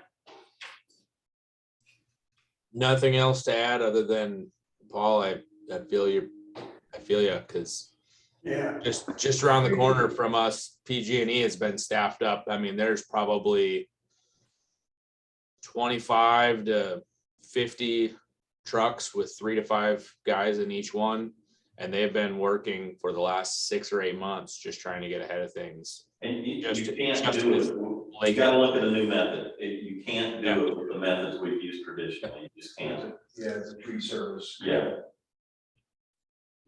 Nothing else to add other than, Paul, I feel you, because Yeah. just around the corner from us, PG&E has been staffed up. I mean, there's probably 25 to 50 trucks with 3 to 5 guys in each one. And they've been working for the last 6 or 8 months, just trying to get ahead of things. And you Just- can't just do as it. like- You gotta look at a new method. You can't do it with the methods we've used traditionally. You just can't. Yeah, the tree service. Yeah.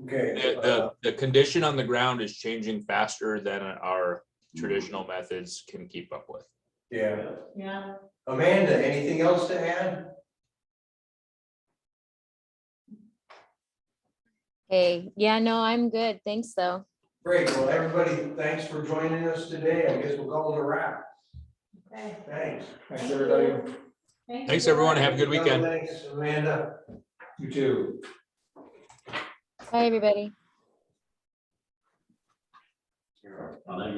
Okay. The condition on the ground is changing faster than our traditional methods can keep up with. Yeah. Yeah. Amanda, anything else to add? Hey, yeah, no, I'm good. Thanks, though. Great, well, everybody, thanks for joining us today. I guess we'll call it a wrap. Okay. Thanks. Thanks, everybody. Thanks, everyone. Have a good weekend. Thanks, Amanda. you too. Bye, everybody. I know